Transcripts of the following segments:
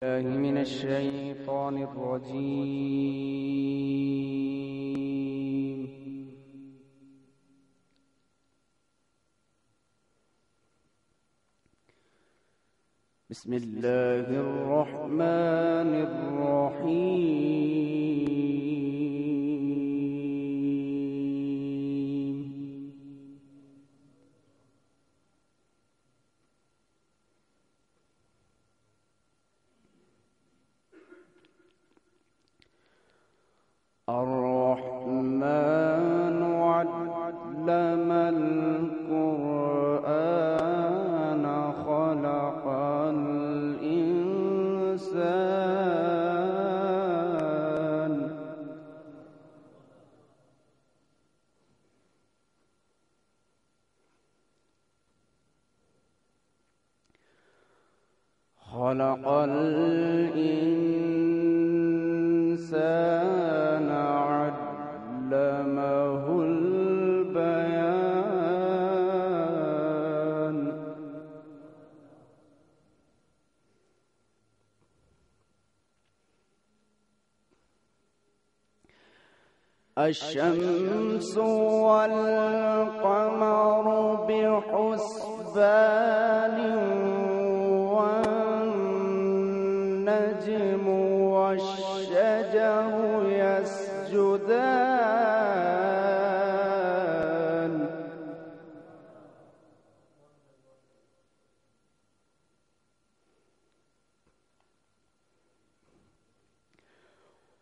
الله من الشيطان الرجيم. بسم الله الرحمن الرحيم. الرحمن علم القرآن خلق الإنسان علمه البيان. الشمس والقمر بحسبان والنجم والشجر يسجدان.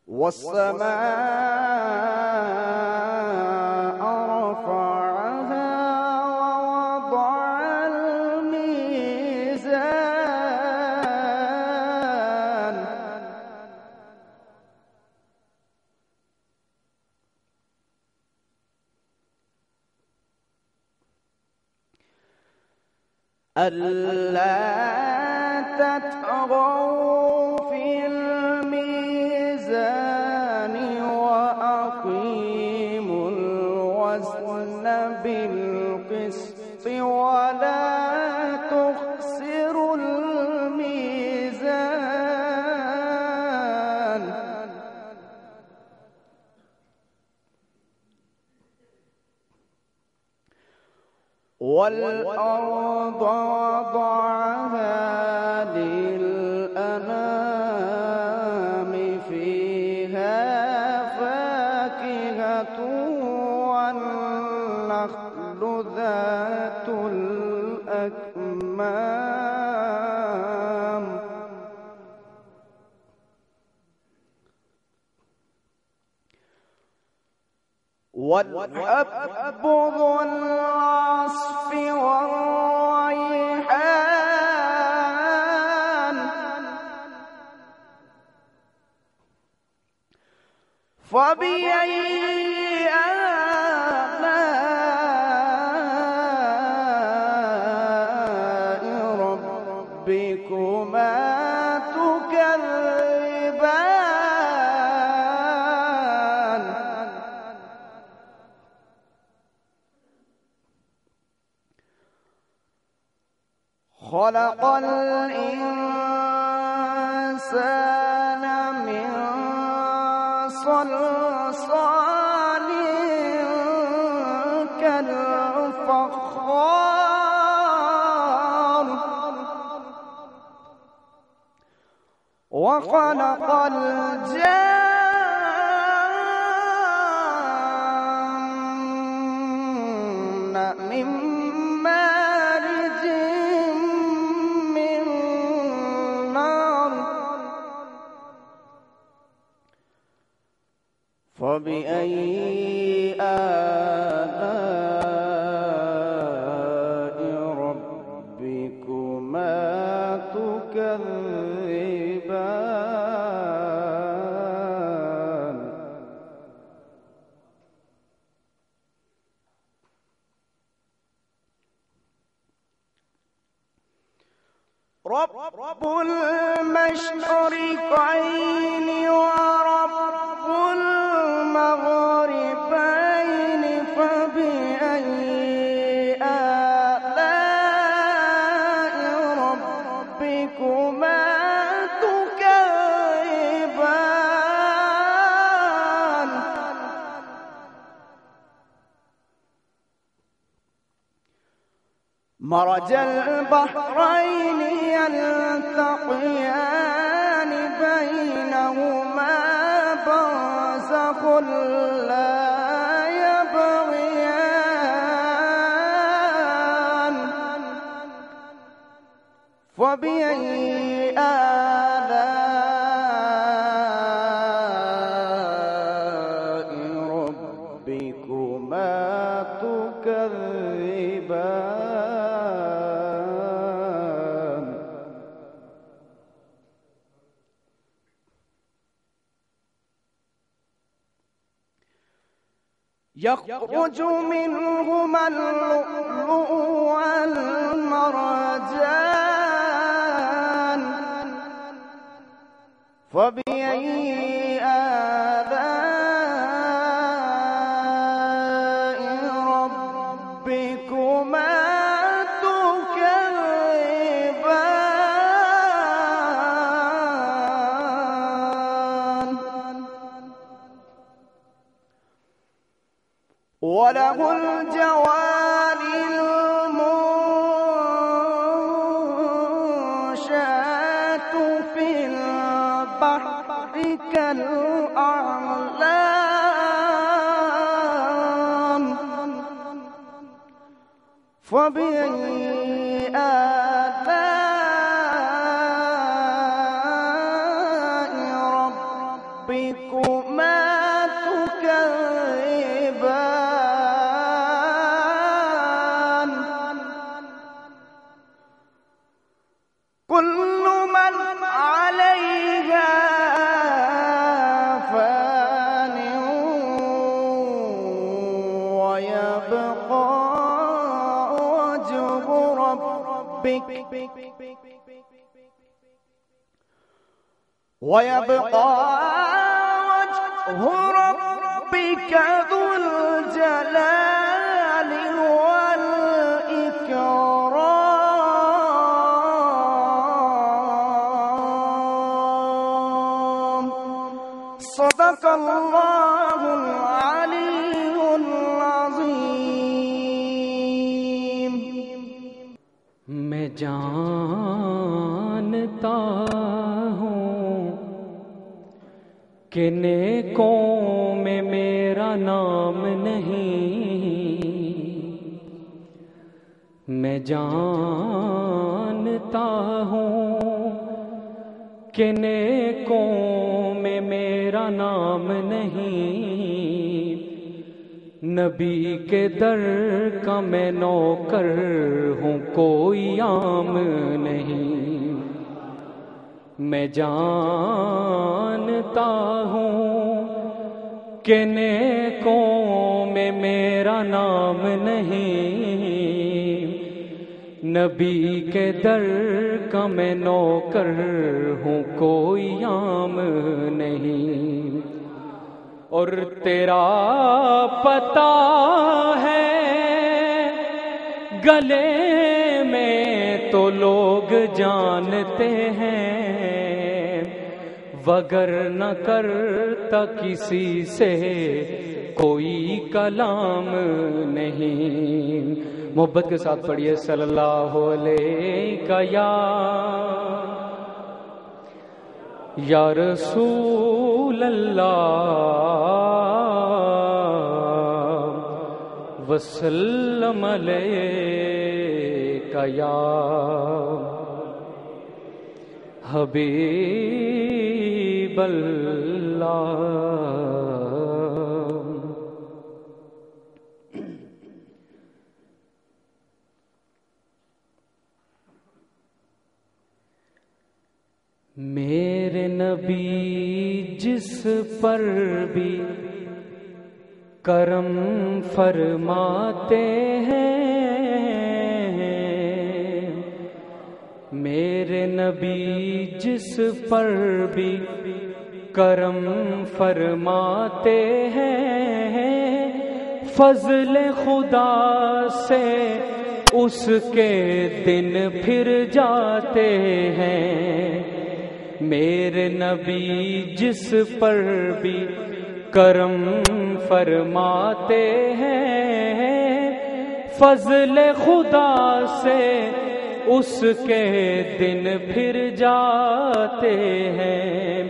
والسماء رفعها ووضع الميزان. ألا تطغوا في الميزان وأقيموا الوزن بالقسط ولا تخسروا الميزان. والأرض وضعها للأنام فيها فاكهة والنخل ذات الأكمام والحب ذو العصف والريحان. فبأي آلاء ربكما تكذبان. خلق الإنسان من صلصال كالفخار. وخلق الجن من مارج من نار. فبأي آلاء ربكما تكذبان. رب المشرقين ورب المغربين. فبأي آلاء ربكما تكذبان. مرج البحرين يلتقيان بينهما برزخ لا يبغيان فبأي آلاء ربكما تكذبان يخرج منهما اللؤلؤ والمرجان فبأي آلاء ربكما تكذبان وله الجوار المنشآت في البحر كالأعلام فبأي آلاء ربكما تكذبان كل من عليها فان ويبقى وجه ربك ذو الجلال والإكرام صدق الله العلي العظيم میں جانتا ہوں کہ نیکوں میں میرا نام نہیں، میں جانتا ہوں کہ نیکوں میں میرا نام نہیں، نبی کے در کا میں نوکر ہوں کوئی عام نہیں، میں جانتا ہوں کہ نیکوں میں میرا نام نہیں، نبی کے در کا میں نوکر ہوں کوئی عام نہیں، اور تیرا پتہ ہے گلے میں تو لوگ جانتے ہیں، وگر نہ کرتا کسی سے کوئی کلام نہیں۔ محبت کے ساتھ پڑھیے صلی اللہ علیہ یا رسول اللہ وسلم علیکہ یا حبیب اللہ۔ میرے نبی جس پر بھی کرم فرماتے ہیں، میرے نبی جس پر بھی کرم فرماتے ہیں، فضل خدا سے اس کے دن پھر جاتے ہیں، میرے نبی جس پر بھی کرم فرماتے ہیں، فضل خدا سے اس کے دن پھر جاتے ہیں،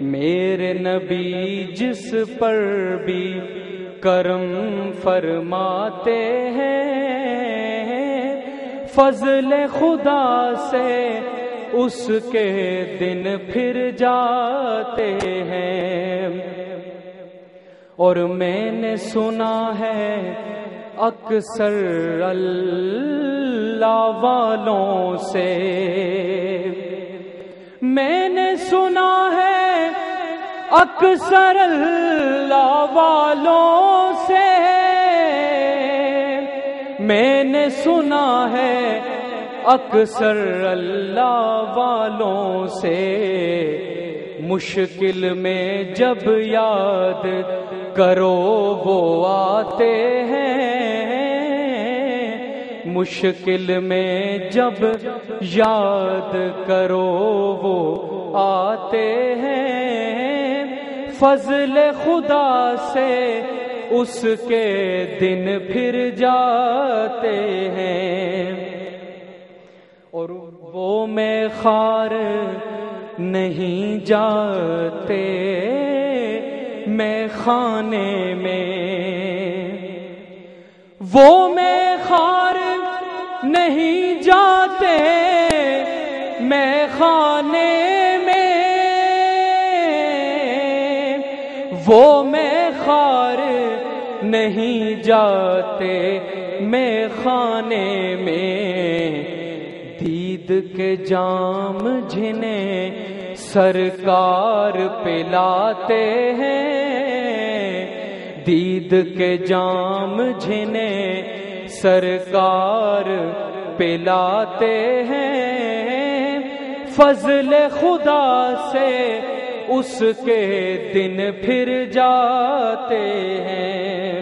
میرے نبی جس پر بھی کرم فرماتے ہیں، فضل خدا سے اس کے دن پھر جاتے ہیں۔ اور میں نے سنا ہے اکثر اللہ والوں سے، میں نے سنا ہے اکثر اللہ والوں سے، میں نے سنا ہے اکثر اللہ والوں سے، مشکل میں جب یاد کرو وہ آتے ہیں، مشکل میں جب یاد کرو وہ آتے ہیں، فضل خدا سے اس کے دن پھر جاتے ہیں۔ اور وہ میں خار نہیں جاتے میں خانے میں، وہ میں خار نہیں جاتے میں خانے میں، وہ میں خار نہیں جاتے میں خانے میں، دید کے جام جنہیں سرکار پلاتے ہیں، دید کے جام جنہیں سرکار پلاتے ہیں، فضل خدا سے اس کے دن پھر جاتے ہیں۔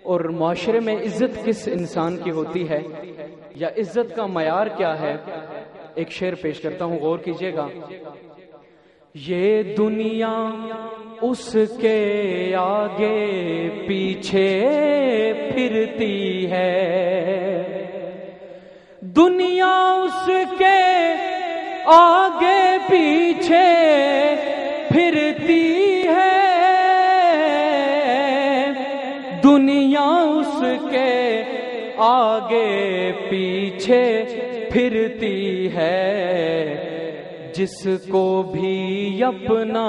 اور معاشرے میں عزت کس انسان کی ہوتی ہے یا عزت کا معیار کیا ہے، ایک شعر پیش کرتا ہوں، غور کیجئے گا۔ یہ دنیا اس کے آگے پیچھے پھرتی ہے، دنیا اس کے آگے پیچھے پھرتی ہے، دنیا اس کے آگے پیچھے پھرتی ہے، جس کو بھی اپنا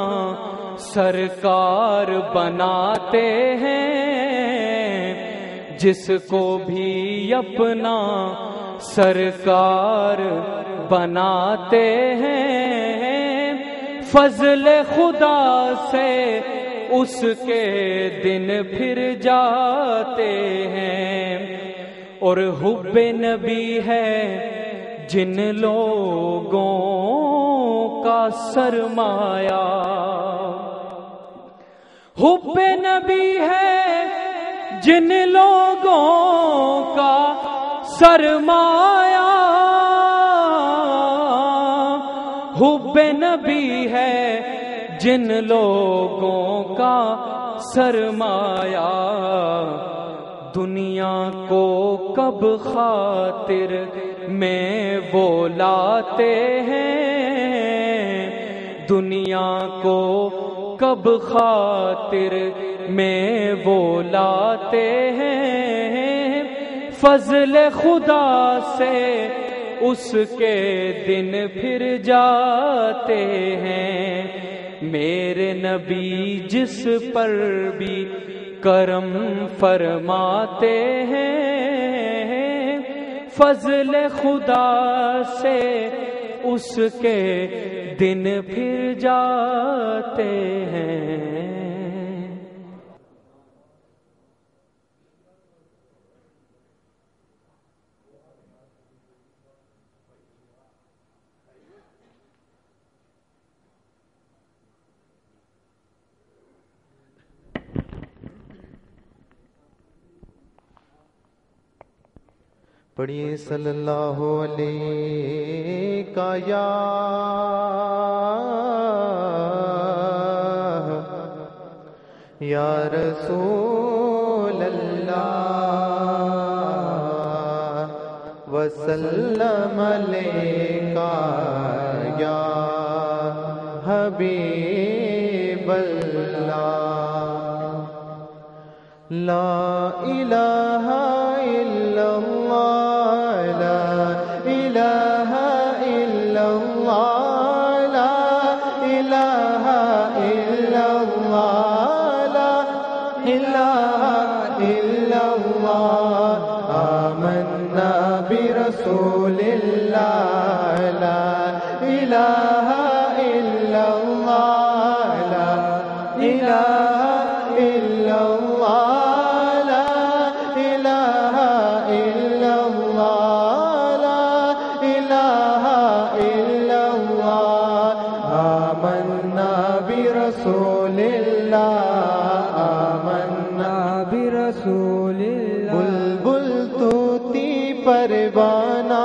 سرکار بناتے ہیں، جس کو بھی اپنا سرکار بناتے ہیں، فضل خدا سے اس کے دن پھر جاتے ہیں۔ اور حب نبی ہے جن لوگوں کا سرمایہ، حب نبی ہے جن لوگوں کا سرمایہ، حب نبی ہے جن لوگوں کا سرمایہ، دنیا کو کب خاطر میں وہ لاتے ہیں، دنیا کو کب خاطر میں وہ لاتے ہیں، فضل خدا سے اس کے دن پھر جاتے ہیں، میرے نبی جس پر بھی کرم فرماتے ہیں، فضل خدا سے اس کے دن پھر جاتے ہیں۔ پڑھیے صلی اللہ علیہ کا یا رسول اللہ، وسلم علیکا یا حبیب اللہ لا الہ الا اللہ لا الہ الا اللہ لا الہ الا اللہ لا الہ الا اللہ آمنا برسول اللہ لا الہ الا اللہ لا الہ الا اللہ لا الہ الا اللہ لا الہ الا اللہ آمنا برسول اللہ آمنا برسول اللہ بلبل طوطی پروانہ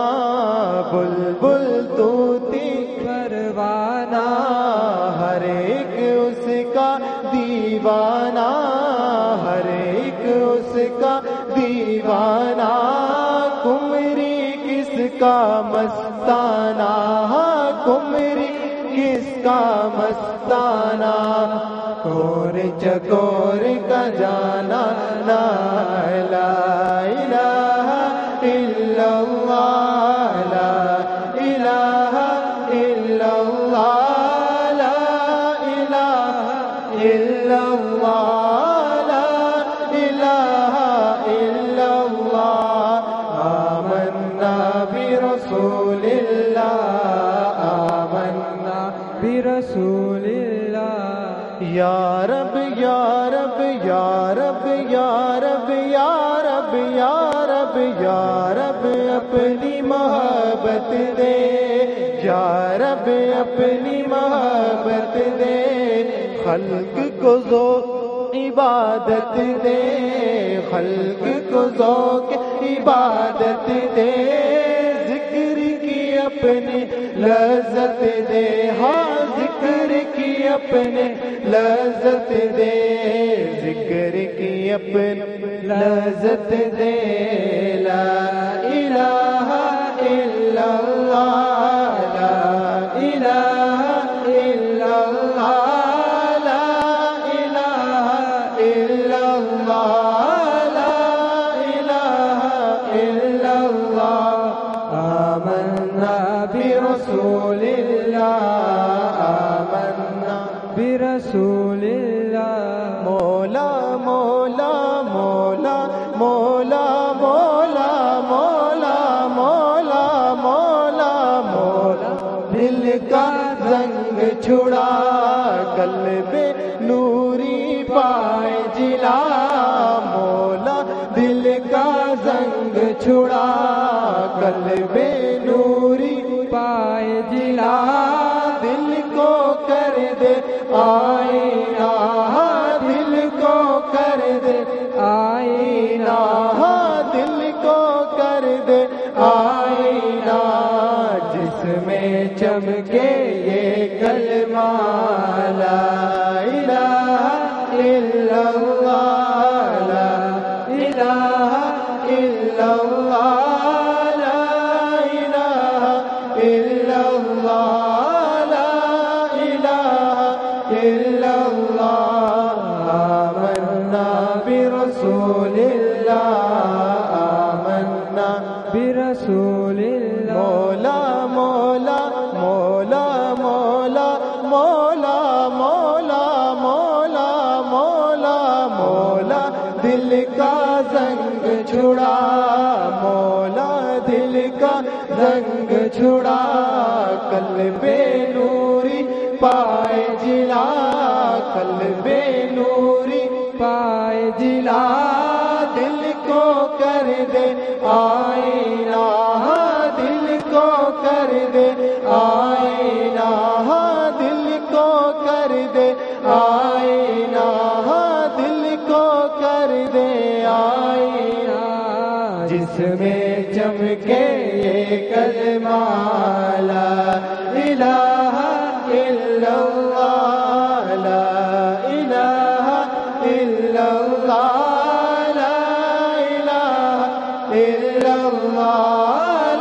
بلبل طوطی پروانہ ہر ایک اس کا دیوانہ ہر ایک اس کا دیوانہ کمری کس کا مستانہ کمری کس کا مستانہ کور چکور کا جانا لا الہ الا اللہ لا الہ الا اللہ لا الہ الا اللہ لا الہ الا اللہ آمنا برسول اللہ آمنا برسول اللہ یا رب یا رب یا رب یا رب یا رب یا رب یا رب اپنی محبت دے یا رب اپنی محبت دے خلق کو ذوق عبادت دے خلق کو ذوق عبادت دے ذکر کی اپنی لذت دے ہاں ذکر کی اپنے لذت دے ذکر کی اپنی لذت دے لا الہ الا اللہ لا الہ الا اللہ لا الہ الا اللہ لا الہ الا اللہ آمنا برسول اللہ آمنا برسول اللہ مولا مولا مولا مولا مولا مولا مولا مولا مولا دل کا زنگ چھڑا قلب نوری پائے جلا مولا دل کا زنگ چھڑا قلب نوری پائے جلا دل کو کر دے آئینہ دل کو کر دے آئینہ دل کو کر دے آئینہ جس میں چمکے یہ کلمہ لا الہ الا اللہ لا الہ الا اللہ لا الہ الا اللہ لا الہ الا اللہ آمنا برسول اللہ آمنا برسول اللہ مولا مولا مولا مولا مولا مولا مولا مولا دل کا زنگ چھڑا مولا دل کا زنگ چھڑا قلب نوری پائے جلا قلب نوری پائے جلا دل کو کر دے آئینہ دل کو کر دے آئینہ دل کو کر دے آئینہ دل کو کر دے آئینہ جس میں چمکے یہ کلمہ لا الہ الا اللہ لا الہ الا اللہ لا الہ الا اللہ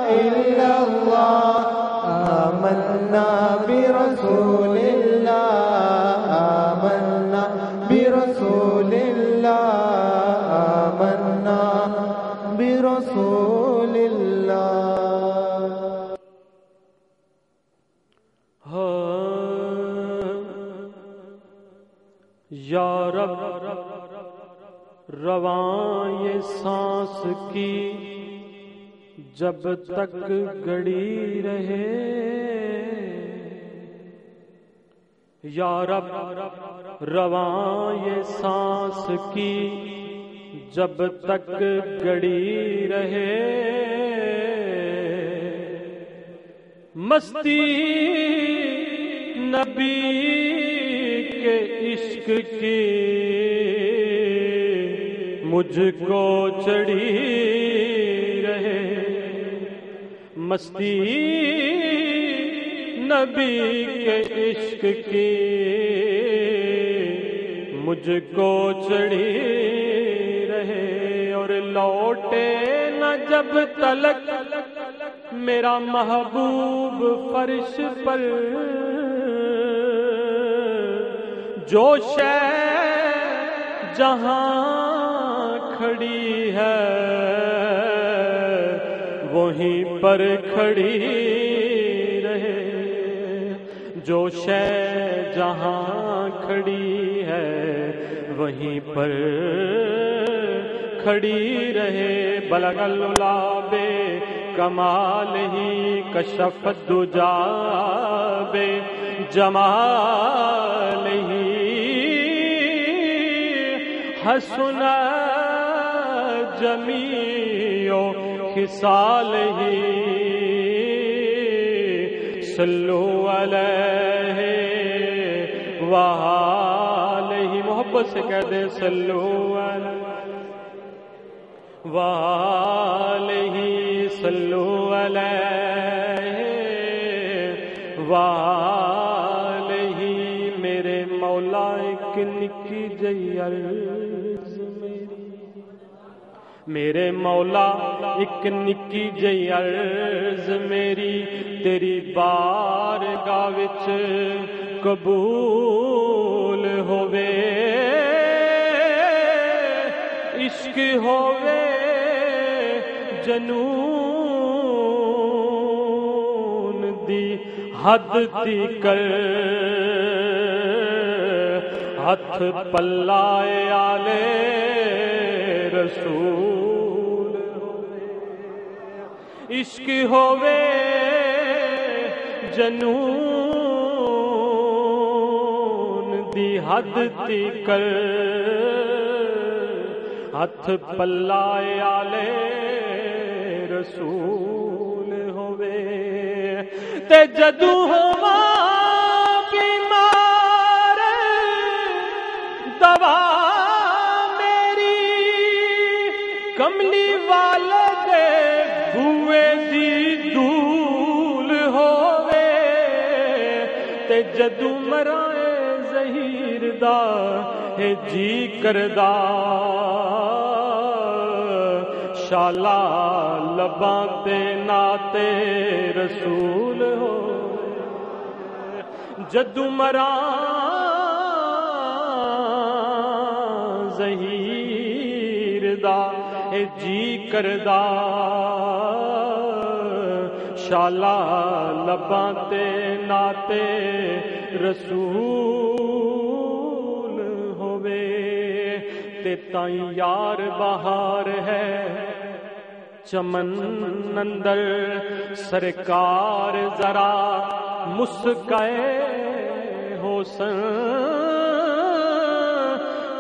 إلا الله آمنا برسول الله آمنا برسول الله آمنا برسول الله یا رب رواں یہ سانس کی جب تک گڑی رہے، یا رب رواں یہ سانس کی جب تک گڑی رہے، مستی نبی کے عشق کی مجھ کو چڑھی رہے، مستی نبی کے عشق کی مجھ کو چڑھی رہے، اور لوٹے نہ جب تلک میرا محبوب فرش پر، جو شے جہاں کھڑی ہے وہیں پر کھڑی رہے، جو شے جہاں کھڑی ہے وہیں پر کھڑی رہے، بلغ العلا بے کمال ہی کشف الدجا بے جمال ہی، حسن جمیع خصال ہی، صلو علیہ وآلہ، محبت سے کہہ دے صلو علیہ وآلہ، صلو علیہ وآلہ، میرے مولا ایک نکی جئی عرض میری، میرے مولا ایک نکی جئی عرض میری، تیری بارگاہ وچ قبول ہووے، عشق ہووے جنون دی حد تیکر، ہتھ پلائے آلے رسول، عشق ہووے جنون دی حد تیکر، ہتھ پلائے آلے رسول ہووے، تے جدو ہواں بیمار دوا میری کملی والے دے بوئے دی دھول ہووے، تے جدو مرائے زہیر دا ہے جی کردا، شالا لباں تے ناتے رسول ہو، جدو مراں زہیر دا اے جی کردا، شالا لباں تے ناتے رسول ہووے، تے تائیں یار بہار ہے چمن اندر، سرکار ذرا مسکائے حسن،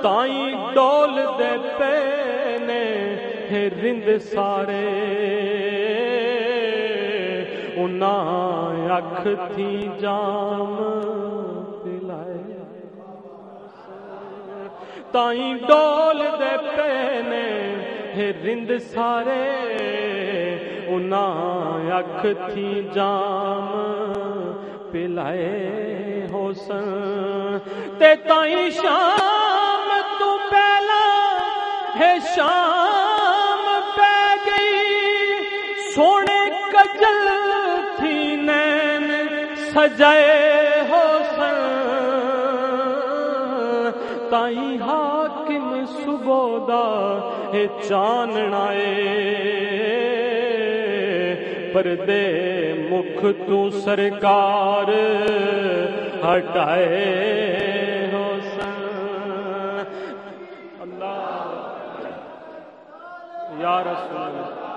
تائیں ڈول دے پینے رند سارے، انہاں اکھ تھی جام پلائے، تائیں ڈول دے پینے رند سارے، انہاں اکھ تھی جام پلائے حسن، تے تائیں شام تو پہلا ہے شام پہ گئی، سونے کجل تھی نین سجائے حسن تائیں حاکم سبودا ہے چاننائے پردے مکھ تو سرکار ہٹائے حسن اللہ یا رسول اللہ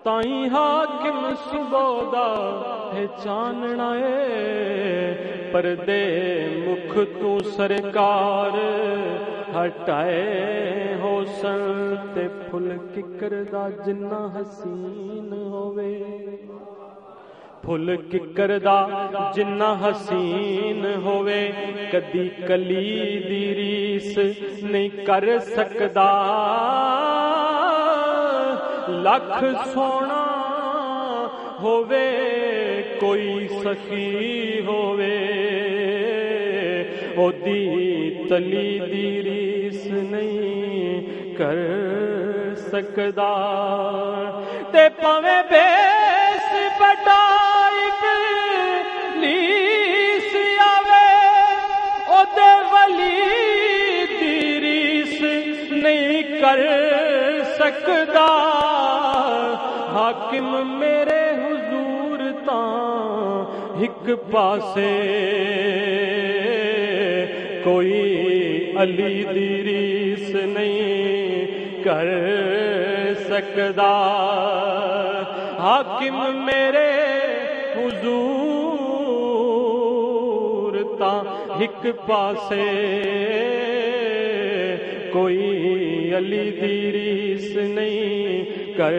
تائیں حاکم سبودا ہے چاننائے پردے مکھ تو سرکار ہٹائے حسن تے پھل ککر دا جنہ حسین ہووے پھل ککر دا جنہ حسین ہووے کدی کلی دی ریس نہیں کر سکدا لکھ سونا ہووے کوئی سخی ہووے او دی تلی دی ریس نہیں کر سکدا تے پاویں بیس بٹائی ابلیس آوے او دے ولی دی ریس نہیں کر سکدا حاکم میرے حضور تاں ایک پاسے کوئی علی دی ریس نہیں کر سکدا حاکم میرے حضور تاں ایک پاسے کوئی علی دی ریس نہیں کر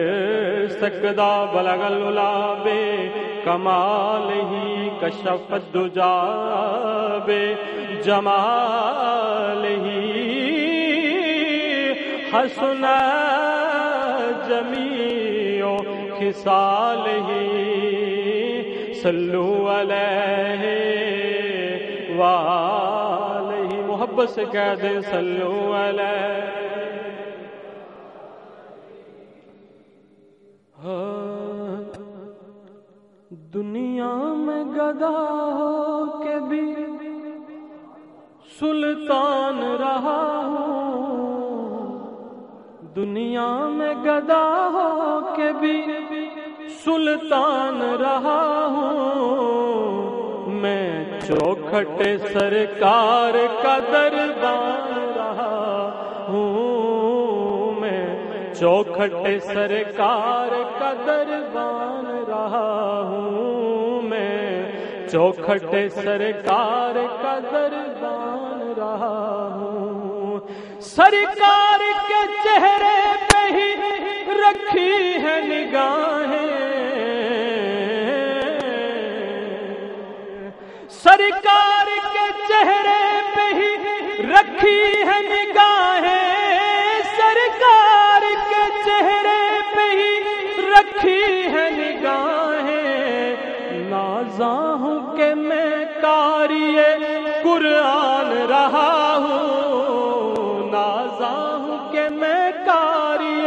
سکدا بلغ العلا بے کمال ہی کشف الدجا بے جمال ہی حسن جمیع خصال ہی صلو علیہ وآلہ محبت سے کہہ دیں صلو علیہ دنیا میں گدا ہو کے بھی سلطان رہا ہوں دنیا میں گدا ہو کے بھی سلطان رہا ہوں میں چوکھٹ سرکار کا دربان رہا ہوں میں چوکھٹ سرکار کا دربان رہا ہوں میں چوکھٹ سرکار کا دربان رہا ہوں سرکار کے چہرے پہ ہی رکھی ہے نگاہیں سرکار کے چہرے پہ ہی رکھی ہے نگاہیں سرکار کے چہرے پہ ہی رکھی ہے نگاہیں نازاں ہوں کہ میں قاری قرآن رہا ہوں نازاں ہوں کہ میں قاری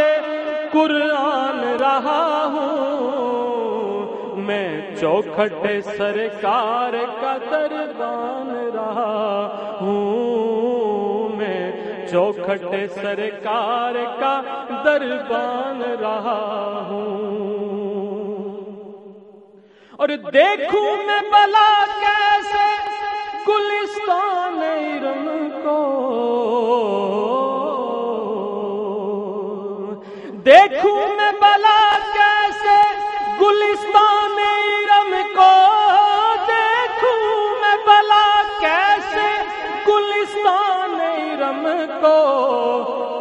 قرآن رہا ہوں میں چوکھٹ سرکار کا دربان رہا ہوں میں چوکھٹ سرکار کا دربان رہا ہوں اور دیکھوں میں بلا کیسے گلستان ارم کو دیکھوں میں بلا کیسے گلستان ارم کو دیکھوں میں بلا کیسے گلستان ارم کو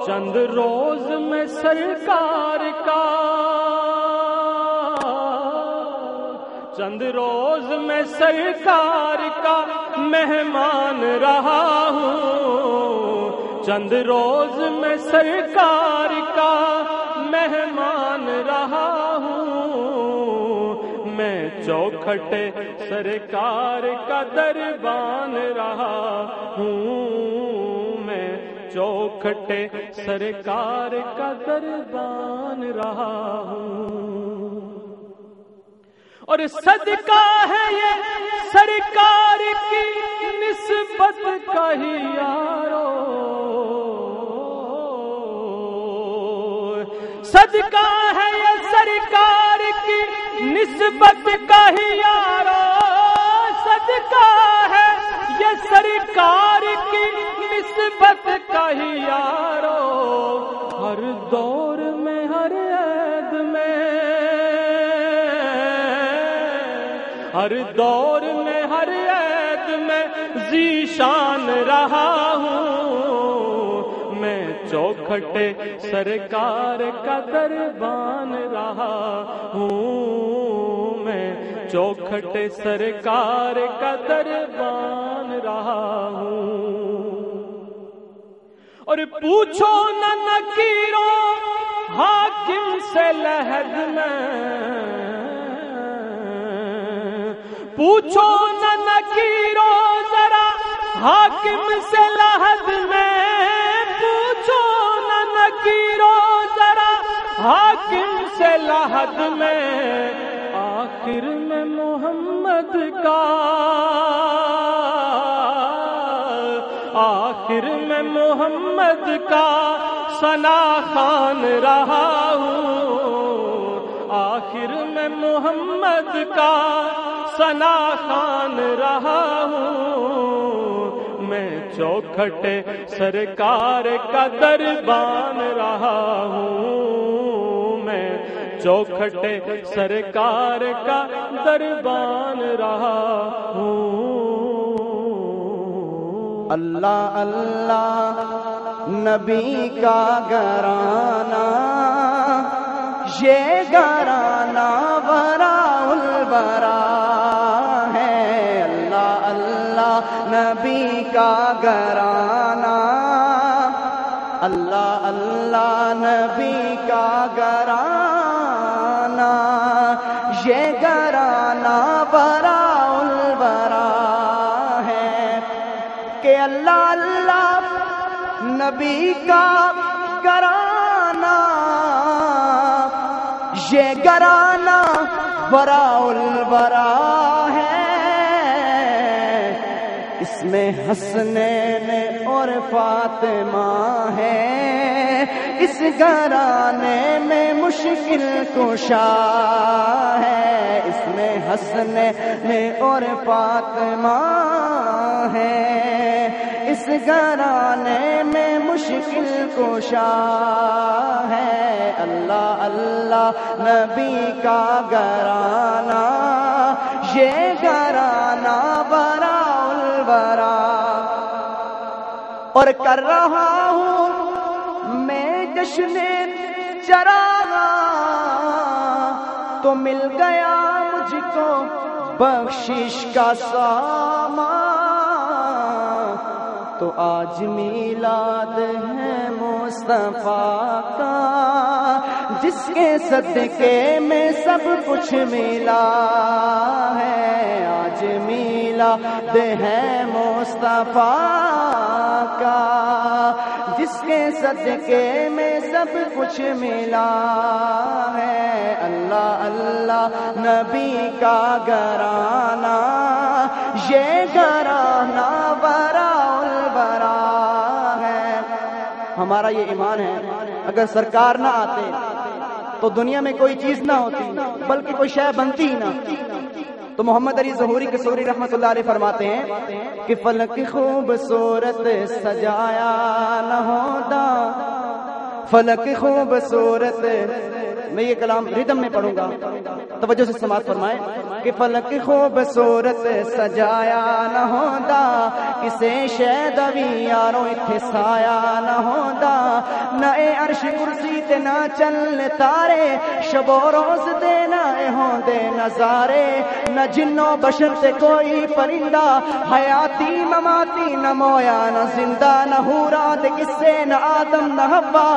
چند روز میں سرکار کا چند روز میں سرکار کا مہمان رہا ہوں چند روز میں سرکار کا مہمان رہا ہوں میں چوکھٹ سرکار کا دربان رہا ہوں میں چوکھٹے سرکار کا دربان رہا ہوں، اور صدقہ ہے یہ سرکار کی نسبت کا ہی یارو، صدقہ ہے یہ سرکار کی نسبت کا ہی یارو، صدقہ ہے یہ سرکار کی نسبت کا ہی یارو، ہر دور میں ہر عید میں، ہر دور میں ہر عید میں ذیشان رہا ہوں، میں چوکھٹے سرکار کا دربان رہا ہوں، میں چوکھٹے سرکار کا دربان رہا ہوں، اور پوچھو نہ نکیروں حاکم سے لحد میں، پوچھو نہ نکیروں ذرا حاکم سے لحد میں، پوچھو نہ نکیروں ذرا حاکم سے لحد میں، آخر میں محمد کا، آخر میں محمد کا ثنا خوان رہا ہوں، آخر میں محمد کا ثنا خوان رہا ہوں، میں چوکھٹے سرکار کا دربان رہا ہوں، میں چوکھٹے سرکار کا دربان رہا ہوں۔ اللہ اللہ نبی کا گھرانہ، یہ گھرانہ براء البراء ہے، اللہ اللہ نبی کا گھرانہ، اللہ اللہ نبی کا گھرانہ، یہ گھرانہ براء البراء ہے، کہ اللہ اللہ نبی کا گھرانہ، یہ گھرانہ براء البراء ہے، اس میں حسنین اور فاطمہ ہے، اس گھرانے میں مشکل کشا ہے، اس میں حسنین اور فاطمہ ہے، اس گھرانے میں مشکل کشا ہے، اللہ اللہ نبی کا گھرانہ، یہ گھرانہ براء البراء، اور کر رہا ہوں میں جشن چراغاں، تو مل گیا مجھ کو بخشش کا سامان، تو آج میلاد ہے مصطفیٰ کا، جس کے صدقے میں سب کچھ ملا ہے، آج میلاد ہے مصطفیٰ کا، جس کے صدقے میں سب کچھ ملا ہے، اللہ اللہ نبی کا گھرانہ، یہ گھرانہ براء البراء ہے۔ ہمارا یہ ایمان ہے اگر سرکار نہ آتے تو دنیا میں کوئی چیز نہ ہوتی، بلکہ کوئی شے بنتی ہی نہ۔ تو محمد علی ظہوری قصوری رحمۃ اللہ علیہ فرماتے ہیں کہ فلک خوبصورت سجایا نہ ہوتا، فلک خوبصورت، میں یہ کلام ردم میں پڑھوں گا، توجہ سے سماعت فرمائیں، کہ فلک خوبصورت سجایا نہ ہوتا، کسے شیدوی یارو اتھے سایا نہ ہوتا، نہ اے عرش کرسی تے نہ چل تارے، شب و روز دے نہ اے ہوندے نظارے، نہ جنوں بشر سے کوئی پرندہ، حیاتی مماتی نہ مویا نہ زندہ، نہ حورات قصے نہ آدم نہ حوا،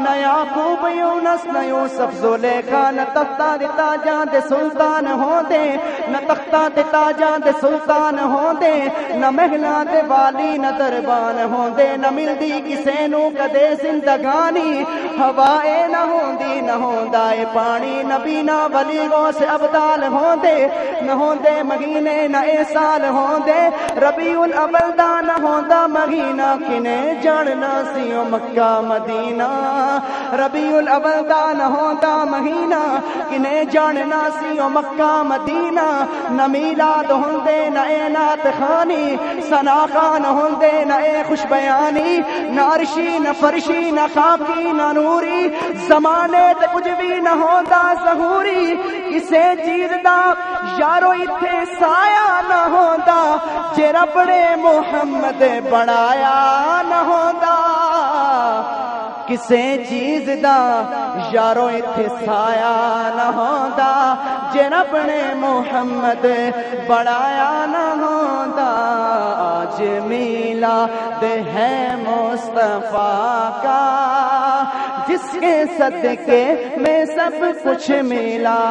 نہ یعقوب یونس نہ یوسف زلیخا، نہ تختہ دتا جان دے سلطان ہوں دے، نہ تختہ دتا جان دے سلطان ہوں دے، نہ محلاں دے والی نہ دربان ہوں دے، نہ ملدی کسے نو کدے زندگانی، ہوائے نہ ہوندی نہ ہوندا اے پانی، نبی نہ ولی غوث ابدال ہوں دے، نہ ہوندے مہینے نہ اے سال ہوں دے، ربیع الاول دا نہ ہوندا مہینہ، کنے جاننا سیو مکہ مدینہ، ربیع الاول دا نہ ہوندا مہینہ، کنے جاننا سیو مکہ مدینہ، نہ میلاد ہوندے نہ اے نعت خوانی، ثنا خان ہوندے نہ اے خوش بیانی، نہ عرشی نہ فرشی نہ خاکی نہ نوری، زمانے تے کچھ بھی نہ ہوندا ظہوری، کسے چیز دا یارو ایتھے سایہ نہ ہوندا، جے رب نے محمد بنایا نہ ہوندا، کسے چیز دا یارو ایتھے سایہ نہ ہوندا، جے رب نے محمد بنایا نہ ہوندا، آج میلاد ہے مصطفیٰ کا، جس کے صدقے میں سب کچھ ملا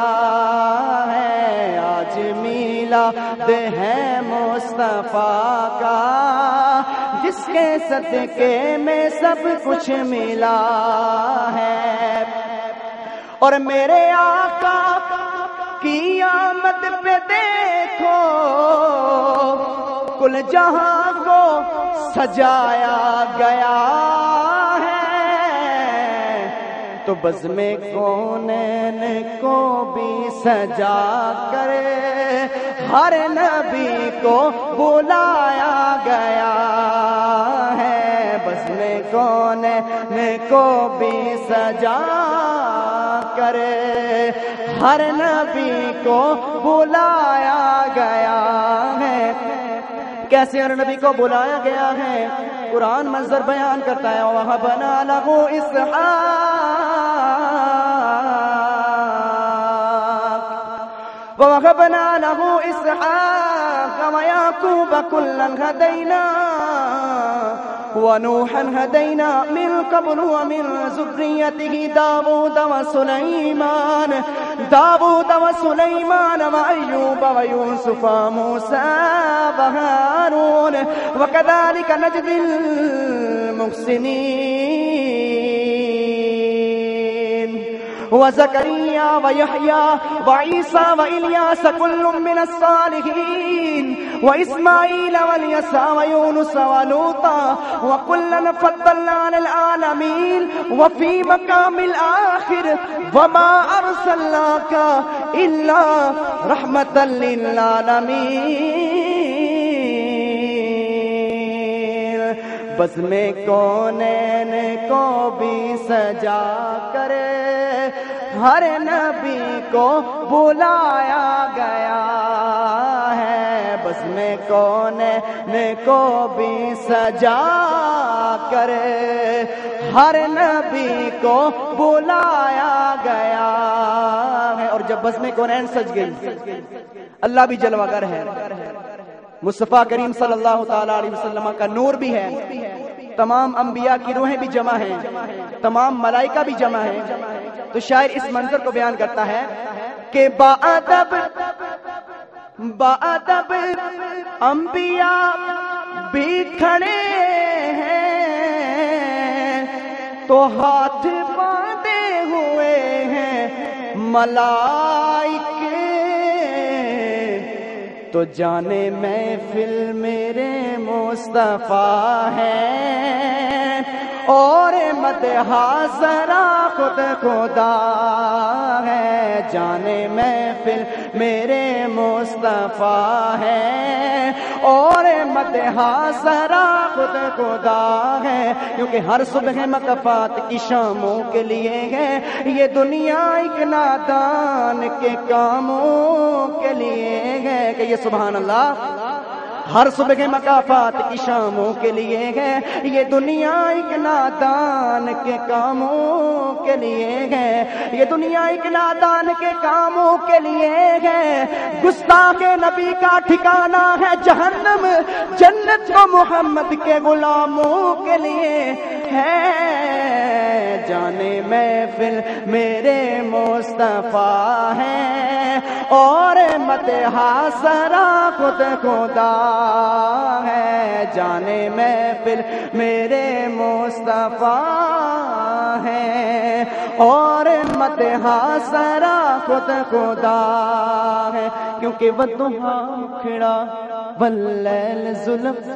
ہے، آج میلاد ہے مصطفیٰ کا، جس کے صدقے میں سب کچھ ملا ہے، اور میرے آقا کی آمد پہ دیکھو کل جہاں کو سجایا گیا ہے، تو بزم کونین کو بھی سجا کر ہر نبی کو بلایا گیا ہے، بزم کونین کو بھی سجا کر ہر نبی کو بلایا گیا ہے، کیسے ہر نبی کو بلایا گیا ہے؟ قرآن منظر بیان کرتا ہے، وَوَهَبْنَا لَهُ إِسْحَاقَ وَوَهَبْنَا لَهُ إِسْحَاقَ وَيَعْقُوبَ كُلًّا هَدَيْنَا وَنُوحًا هَدَيْنَا مِن قَبْلُ وَمِن ذُرِّيَّتِهِ دَاوُودَ وَسُلَيْمَانَ وَأَيُّوبَ وَيُوسُفَ وَمُوسَى وَهَارُونَ وَكَذَلِكَ نَجْزِي الْمُحْسِنِينَ وَزَكَرِيَّا وَيَحْيَى وَعِيسَى وَإِلْيَاسَ كُلٌّ مِّنَ الصَّالِحِينَ وَإِسْمَاعِيلَ وَالْيَسَعَ وَيُونُسَ وَلُوطًا وَكُلًّا فَضَّلْنَا عَلَى الْعَالَمِينَ وَفِي مَقَامِ الْآخِرِ وَمَا أَرْسَلْنَاكَ إِلَّا رَحْمَةً لِّلْعَالَمِينَ، بزم کونین کو بھی سجا کر ہر نبی کو بلایا گیا ہے، بزم کونین کو بھی سجا کر ہر نبی کو بلایا گیا ہے، اور جب بزم کونین سج گئی، اللہ بھی جلوگر ہے، مصطفیٰ کریم صلی اللہ تعالی علیہ وسلم کا نور بھی ہے، تمام انبیاء کی روحیں بھی جمع ہیں، تمام ملائکہ بھی جمع ہیں، تو شاعر اس منظر کو بیان کرتا ہے کہ باادب انبیاء بھی کھڑے ہیں، تو ہاتھ باندھے ہوئے ہیں ملائکے، تو جانے محفل میرے مصطفیٰ ہیں، اور مدحہ ذرا خود خدا ہے، جانے محفل میرے مصطفیٰ ہیں، اور مدحہ ذرا خود خدا ہے، کیونکہ ہر صبح مکافات کی شاموں کے لیے ہے، یہ دنیا ایک نادان کے کاموں کے لیے ہے، کہ یہ سبحان اللہ ہر صبح مکافات کی شاموں کے لیے ہے، یہ دنیا ایک نادان کے کاموں کے لیے ہے، یہ دنیا ایک نادان کے کاموں کے لیے ہے، گستاخ نبی کا ٹھکانہ ہے جہنم، جنت کو محمد کے غلاموں کے لیے ہے۔ جانے محفل میرے مصطفیٰ ہے اور مدحہ سرا خود خدا ہے، جانے محفل میرے مصطفیٰ ہے اور مدحہ سرا خود خدا ہے، کیونکہ والضحیٰ مکھڑا واللیل زلف،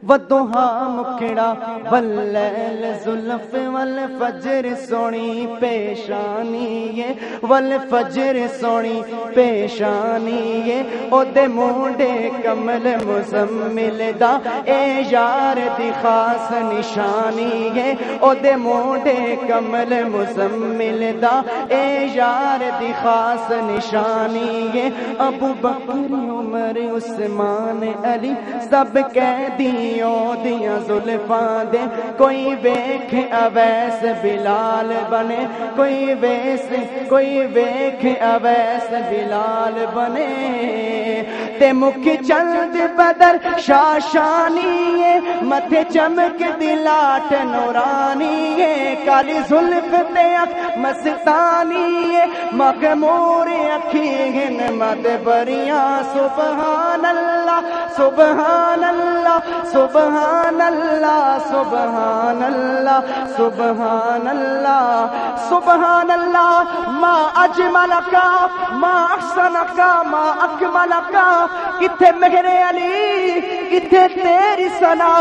والضحیٰ مکھڑا واللیل زلف، والفجر سونی پیشانی یہ، والفجر سونی پیشانی یہ، او دے مونڈے کمل مزمل دا اے یار دی خاص نشانی ہے، او دے مونڈے کمل مزمل دا اے یار دی خاص نشانی ہے۔ ابو بکر عمر عثمان علی سب قیدیوں دیاں زلفاں دے، کوئی ویکھ اویس بلال بنے، کوئی ویکھ اویس بلال بنے، تے مکھ چند بدر شاشانی ہے، متھے چمک دلاٹ نورانی ہے، کالی زلف تے اکھ مستانی ہے، مغمور اکھی ہن مد بریاں، سبحان اللہ سبحان اللہ سبحان اللہ سبحان اللہ سبحان اللہ سبحان اللہ، ما اجملکا ما احسنکا ما اکملکا، کتھے مہر علی کتھے تیری ثنا،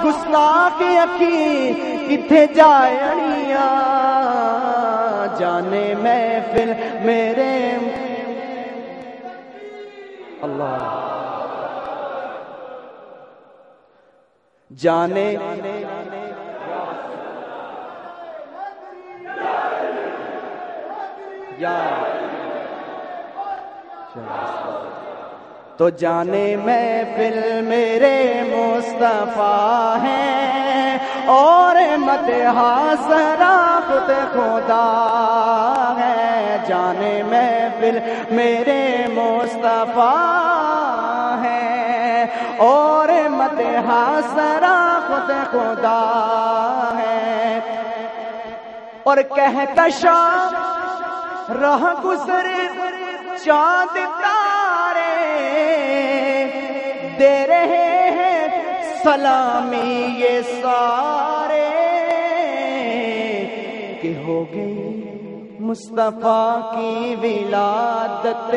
گستاخ اکھی کتھے جائے اڑیا، جانے محفل میرے اللہ، جانے تو جانے محفل میرے مصطفیٰ ہیں اور مدحہ سرا خود خدا ہے، جانے محفل میرے مصطفیٰ ہیں اور مدحہ سرا خود خدا ہے، اور کہکشا راہ گزر چاند تارے دے رہے ہیں سلامی یہ سارے، کہ ہو گئی مصطفیٰ کی ولادت،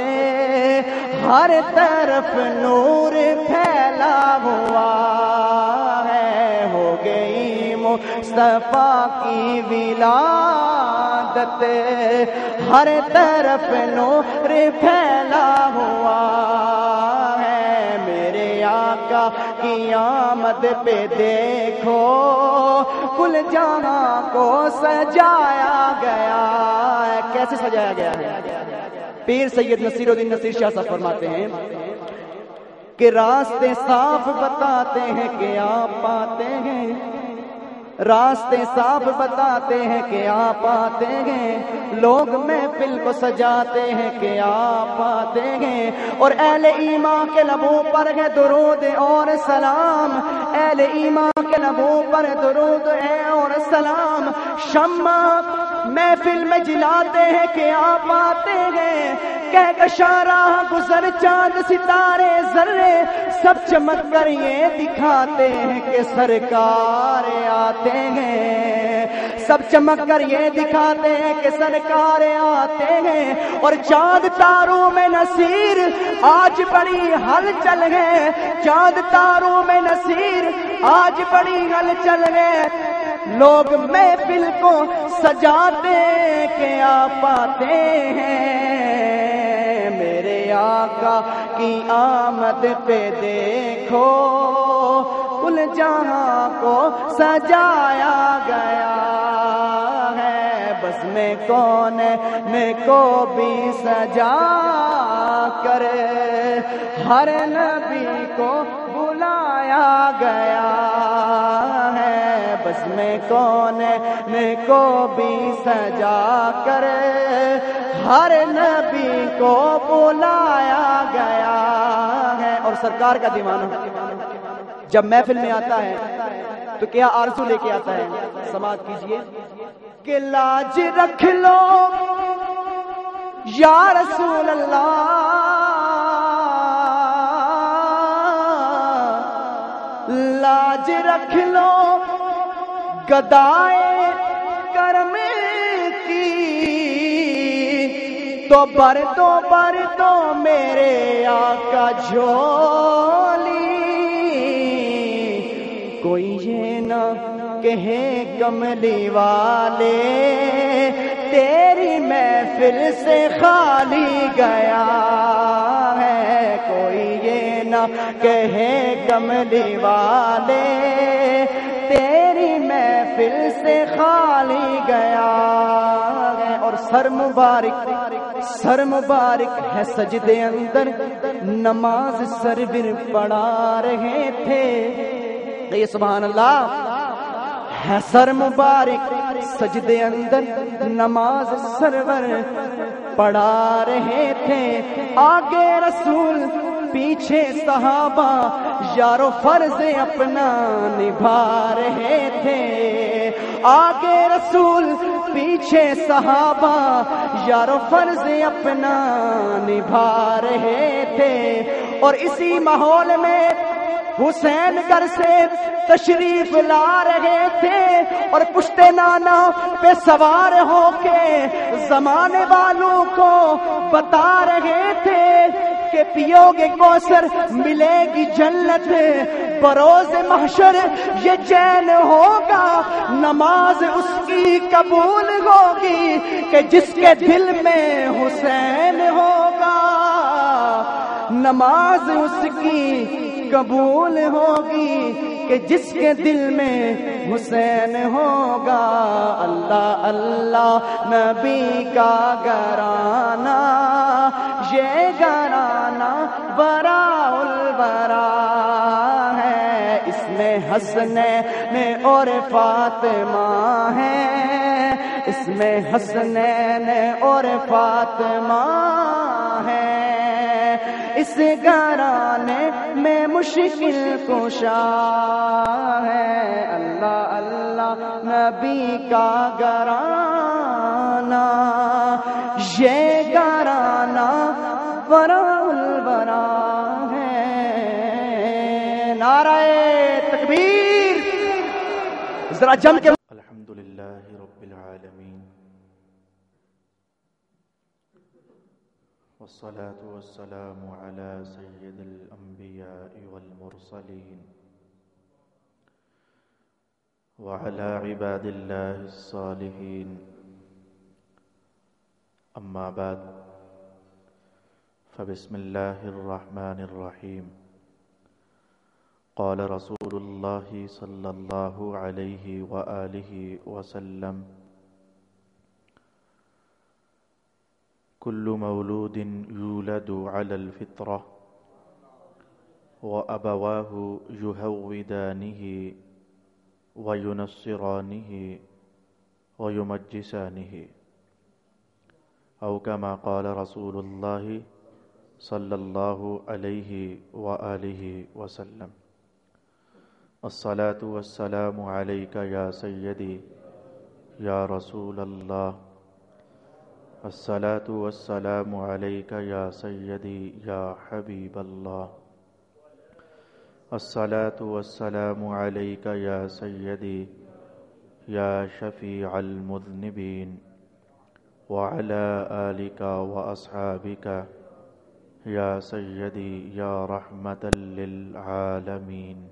ہر طرف نور پھیلا ہوا ہے، ہو گئی مصطفیٰ کی ولادت، ہر طرف نور پھیلا ہوا ہے، میرے آقا کی آمد پہ دیکھو کل جہاں کو سجایا گیا ہے، کیسے سجایا گیا ہے؟ پیر سید نصیر الدین نصیر شاہ صاحب فرماتے ہیں کہ راستے صاف بتاتے ہیں کہ آپ آتے ہیں، راستے صاف بتاتے ہیں کہ آپ آتے ہیں، لوگ محفل کو سجاتے ہیں کہ آپ آتے ہیں، اور اہل ایمان کے لبوں پر ہے درود اور سلام، اہل ایمان کے لبوں پر درود ہے اور سلام، شمع محفل میں جلاتے ہیں کہ آپ آتے ہیں، کہکشاں راہ گزر چاند ستارے ذرے سب چمک کر یہ دکھاتے ہیں کہ سرکار آتے ہیں، سب چمک کر یہ دکھاتے ہیں کہ سرکار آتے ہیں، اور چاند تاروں میں نصیر آج بڑی ہلچل ہے، چاند تاروں میں نصیر آج بڑی ہلچل ہے، لوگ محفل کو سجاتے کہ آپ آتے ہیں، میرے آقا کی آمد پہ دیکھو کل جہاں کو سجایا گیا ہے، بس میں کون میں کو بھی سجا کر ہر نبی کو بلایا گیا ہے، بزم کون کو بھی سجا کر ہر نبی کو بلایا گیا ہے۔ اور سرکار کا دیوانہ جب محفل میں آتا ہے تو کیا آرزو لے کے آتا ہے؟ سماعت کیجئے کہ لاج رکھ لو یا رسول اللہ، لاج رکھ لو گدائے کرم کی، تو بر تو میرے آقا جھولی، کوئی یہ نہ کہے کملی والے تیری محفل سے خالی گیا ہے، کوئی یہ نہ کہے کملی والے تیری محفل سے خالی گیا ہے۔ اور سر مبارک ہے سجدے اندر، نماز سرور پڑھا رہے تھے، یہ سبحان اللہ ہے، سر مبارک سجدے اندر نماز سرور پڑھا رہے تھے، آگے رسول پیچھے صحابہ یارو فرض اپنا نبھا رہے تھے، آگے رسول پیچھے صحابہ یارو فرض اپنا نبھا رہے تھے۔ اور اسی ماحول میں حسین گھر سے تشریف لا رہے تھے اور پشت نانا پہ سوار ہو کے زمانے والوں کو بتا رہے تھے کہ پیو گے کوثر ملے گی جنت، بروز محشر یہ چین ہوگا، نماز اس کی قبول ہوگی کہ جس کے دل میں حسین ہوگا، نماز اس کی قبول ہوگی کہ جس کے دل میں حسین ہوگا۔ اللہ اللہ نبی کا گھرانہ، یہ گھرانہ براء البراء ہے، اس میں حسنین اور فاطمہ ہے، اس میں حسنین اور فاطمہ ہے، اس گھرانے میں مشکل کشا ہے۔ اللہ اللہ نبی کا گھرانہ، یہ گھرانہ براء البراء ہے۔ نعرہ تکبیر، ذرا جم کے الحمدللہ رب العالمین، والصلاة والسلام على سید الانبیاء والمرسلین وعلى عباد اللہ الصالحین، اما بعد، فبسم اللہ الرحمن الرحیم۔ قال رسول اللہ صلی اللہ علیہ وآلہ وسلم: كل مولود يولد على الفطرة وأبواه يهودانه وينصرانه ويمجسانه، أو كما قال رسول الله صلى الله عليه وآله وسلم: الصلاة والسلام عليك يا سيدي يا رسول الله، الصلاة والسلام عليك يا سيدي يا حبيب الله، الصلاة والسلام عليك يا سيدي يا شفيع المذنبين، وعلى آلك وأصحابك يا سيدي يا رحمة للعالمين۔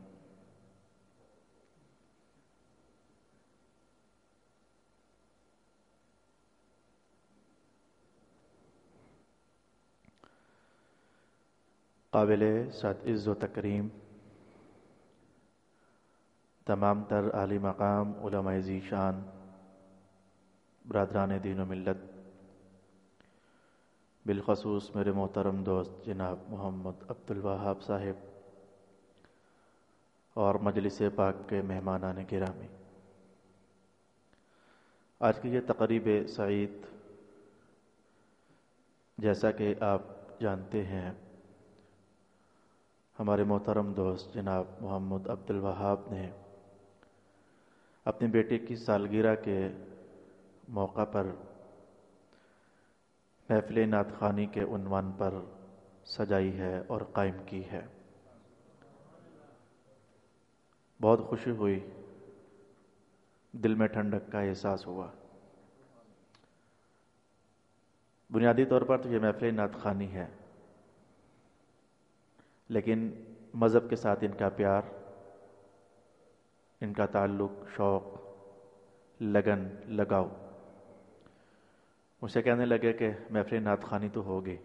قابل صد عز و تکریم تمام تر عالی مقام علماء ذیشان، برادران دین و ملت، بالخصوص میرے محترم دوست جناب محمد عبدالوہاب صاحب اور مجلس پاک کے مہمانان گرامی، آج کی یہ تقریب سعید جیسا کہ آپ جانتے ہیں ہمارے محترم دوست جناب محمد عبد الوہاب نے اپنی بیٹی کی سالگرہ کے موقع پر محفل نعت خوانی کے عنوان پر سجائی ہے اور قائم کی ہے۔ بہت خوشی ہوئی، دل میں ٹھنڈک کا احساس ہوا۔ بنیادی طور پر تو یہ محفل نعت خوانی ہے، لیکن مذہب کے ساتھ ان کا پیار، ان کا تعلق، شوق، لگن، لگاؤ مجھ سے کہنے لگے کہ محفل نعت خوانی تو ہوگی،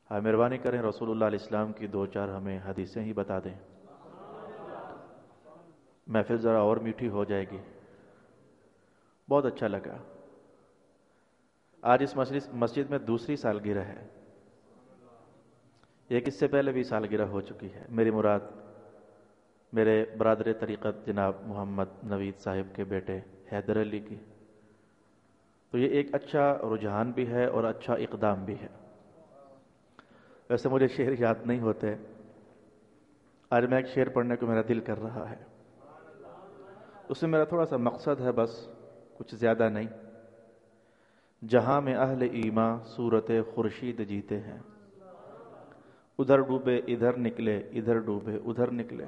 آپ مہربانی کریں رسول اللہ علیہ السلام کی 2-4 ہمیں حدیثیں ہی بتا دیں، محفل ذرا اور میٹھی ہو جائے گی۔ بہت اچھا لگا۔ آج اس مسجد میں دوسری سالگرہ ہے، ایک اس سے پہلے بھی سالگرہ ہو چکی ہے، میری مراد میرے برادر طریقت جناب محمد نوید صاحب کے بیٹے حیدر علی کی، تو یہ ایک اچھا رجحان بھی ہے اور اچھا اقدام بھی ہے۔ ویسے مجھے شعر یاد نہیں ہوتے، آج میں ایک شعر پڑھنے کو میرا دل کر رہا ہے، اس میں میرا تھوڑا سا مقصد ہے، بس کچھ زیادہ نہیں۔ جہاں میں اہل ایمان صورت خورشید جیتے ہیں، ادھر ڈوبے ادھر نکلے، ادھر ڈوبے ادھر نکلے۔